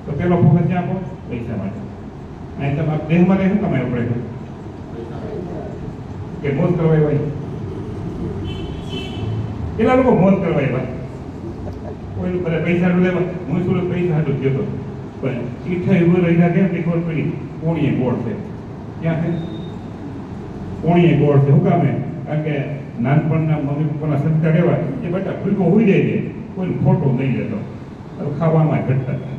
તો પેલો ફોકસ ક્યાં આપો? પૈસા માટે. અહીં તમારા દેહમાં રહે શું કમાય પડે કે મોજ કરવા આવ્યા? કેટલા લોકો મોજ કરવા આવ્યા? કોઈનું બધા પૈસા લેવા. હું શું પૈસા હાટું ગયો હતો, પણ ઈઠાઈ ઉભો રહી ગયા કેમ કે ખબર પડી કોણીએ ગોળ છે. ક્યાં છે? કોણીએ ગોળ છે. શું કામે? કારણ કે નાનપણના મમ્મી પપ્પાના સંસ્કાર એવા એ બેટા ભૂલકો હોઈ જાય છે, કોઈને ખોટો નહીં જતો. ખાવામાં ઘટતા હતા.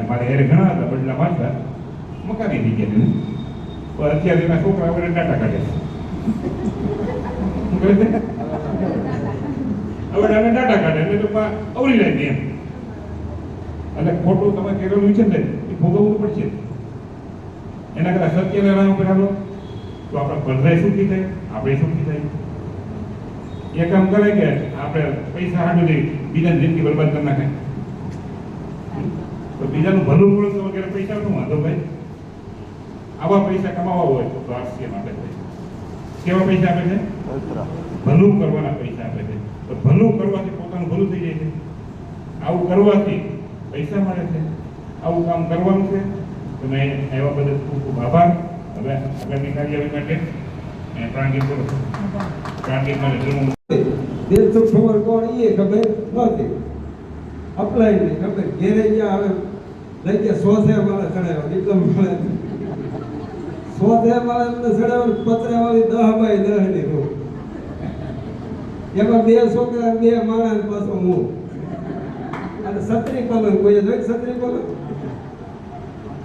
મારે એરે ઘણા હતા બદલા મારતા, મકાની થઈ ગયા પણ અત્યારે એના છોકરા વગેરે ડાટા કાઢે છે. શું કહે છે? હવે અમે ડાટા કાઢે એટલે તો અવરી જાય એમ. એટલે ખોટું તમે કરેલું છે ને એ ભોગવવું પડશે. એના કરતા સત્યના નામ ઉપર હાલો તો આપણે બધાય સુખી થાય, આપણે સુખી થાય. એ કામ કરે કે આપણે પૈસા હાટું દઈ બીજાની જિંદગી બરબાદ કરી નાખે. તો બીજાનું ભલું મળે તો વગેરે પૈસા શું વાંધો ભાઈ? આવા પૈસા કમાવા હોય તો આરસીએમ આપે છે. કેવા પૈસા આપે છે? ભલું કરવાના પૈસા આપે છે. તો ભલું કરવાથી પોતાનું ભલું થઈ જાય છે. આવું કરવાથી પૈસા મળે છે. આવું કામ કરવાનું છે. તમે એવા બધા ખૂબ ખૂબ આભાર. હવે આગળની કાર્યવાહી માટે પ્રાણગીત બોલો. પ્રાણગીત માટે જરૂર દિલ તો ખબર કોણ એ ખબર નહોતી. અપ્લાય નહીં ખબર. ઘેરે ગયા હવે લઈ ગયા 100 વાળા ચડાવ્યા ડિપ્લોમ મળે 100 વાળા ચડાવ્યા. પતરાવાળી 10x10 ની રૂમ. એમાં 2 છોકરા 2 માણસ પાછો હું. અને છત્રી પલંગ કોઈ જોઈ?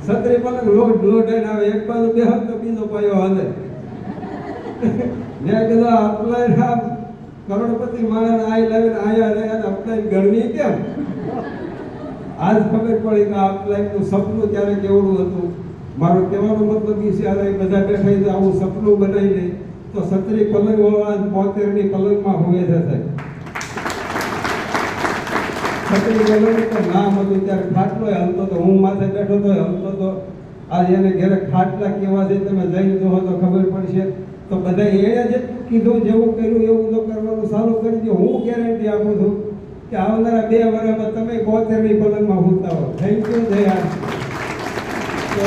છત્રી પલંગ લોટાઈને આવે. એક બાજુ બે હાથ તો બીજો પાયો હાલે. મેં કીધું અપ્લાય કરોડપતિ માણસ આઈ લાવીને આયા રે અપ્લાય ગણવી કેમ? આજ ખબર પડી કે આ અપ્લાયનું સપનું ત્યારે કેવડું હતું. મારો કહેવાનો મતલબ એ છે આ બધા બેઠા આવું સપનું બનાવીને તો છત્રી પલંગ વાળા 72ની પલંગમાં હોય છે સાહેબ. છત્રી પલંગ તો નામ હતું ત્યારે ખાટલો હલતો તો હું માથે બેઠો તો હલતો તો. આજે એને ઘરે ખાટલા કેવા છે તમે જઈને જોવો તો ખબર પડશે. તો બધા એણે જેટલું કીધું જેવું કર્યું એવું તો કરવાનું ચાલુ કરી દો. હું ગેરંટી આપું છું કે આવનારા 2 વર્ષમાં તમે 72ની પલંગમાં હોતા હો. Thank you. જય આરસી. તો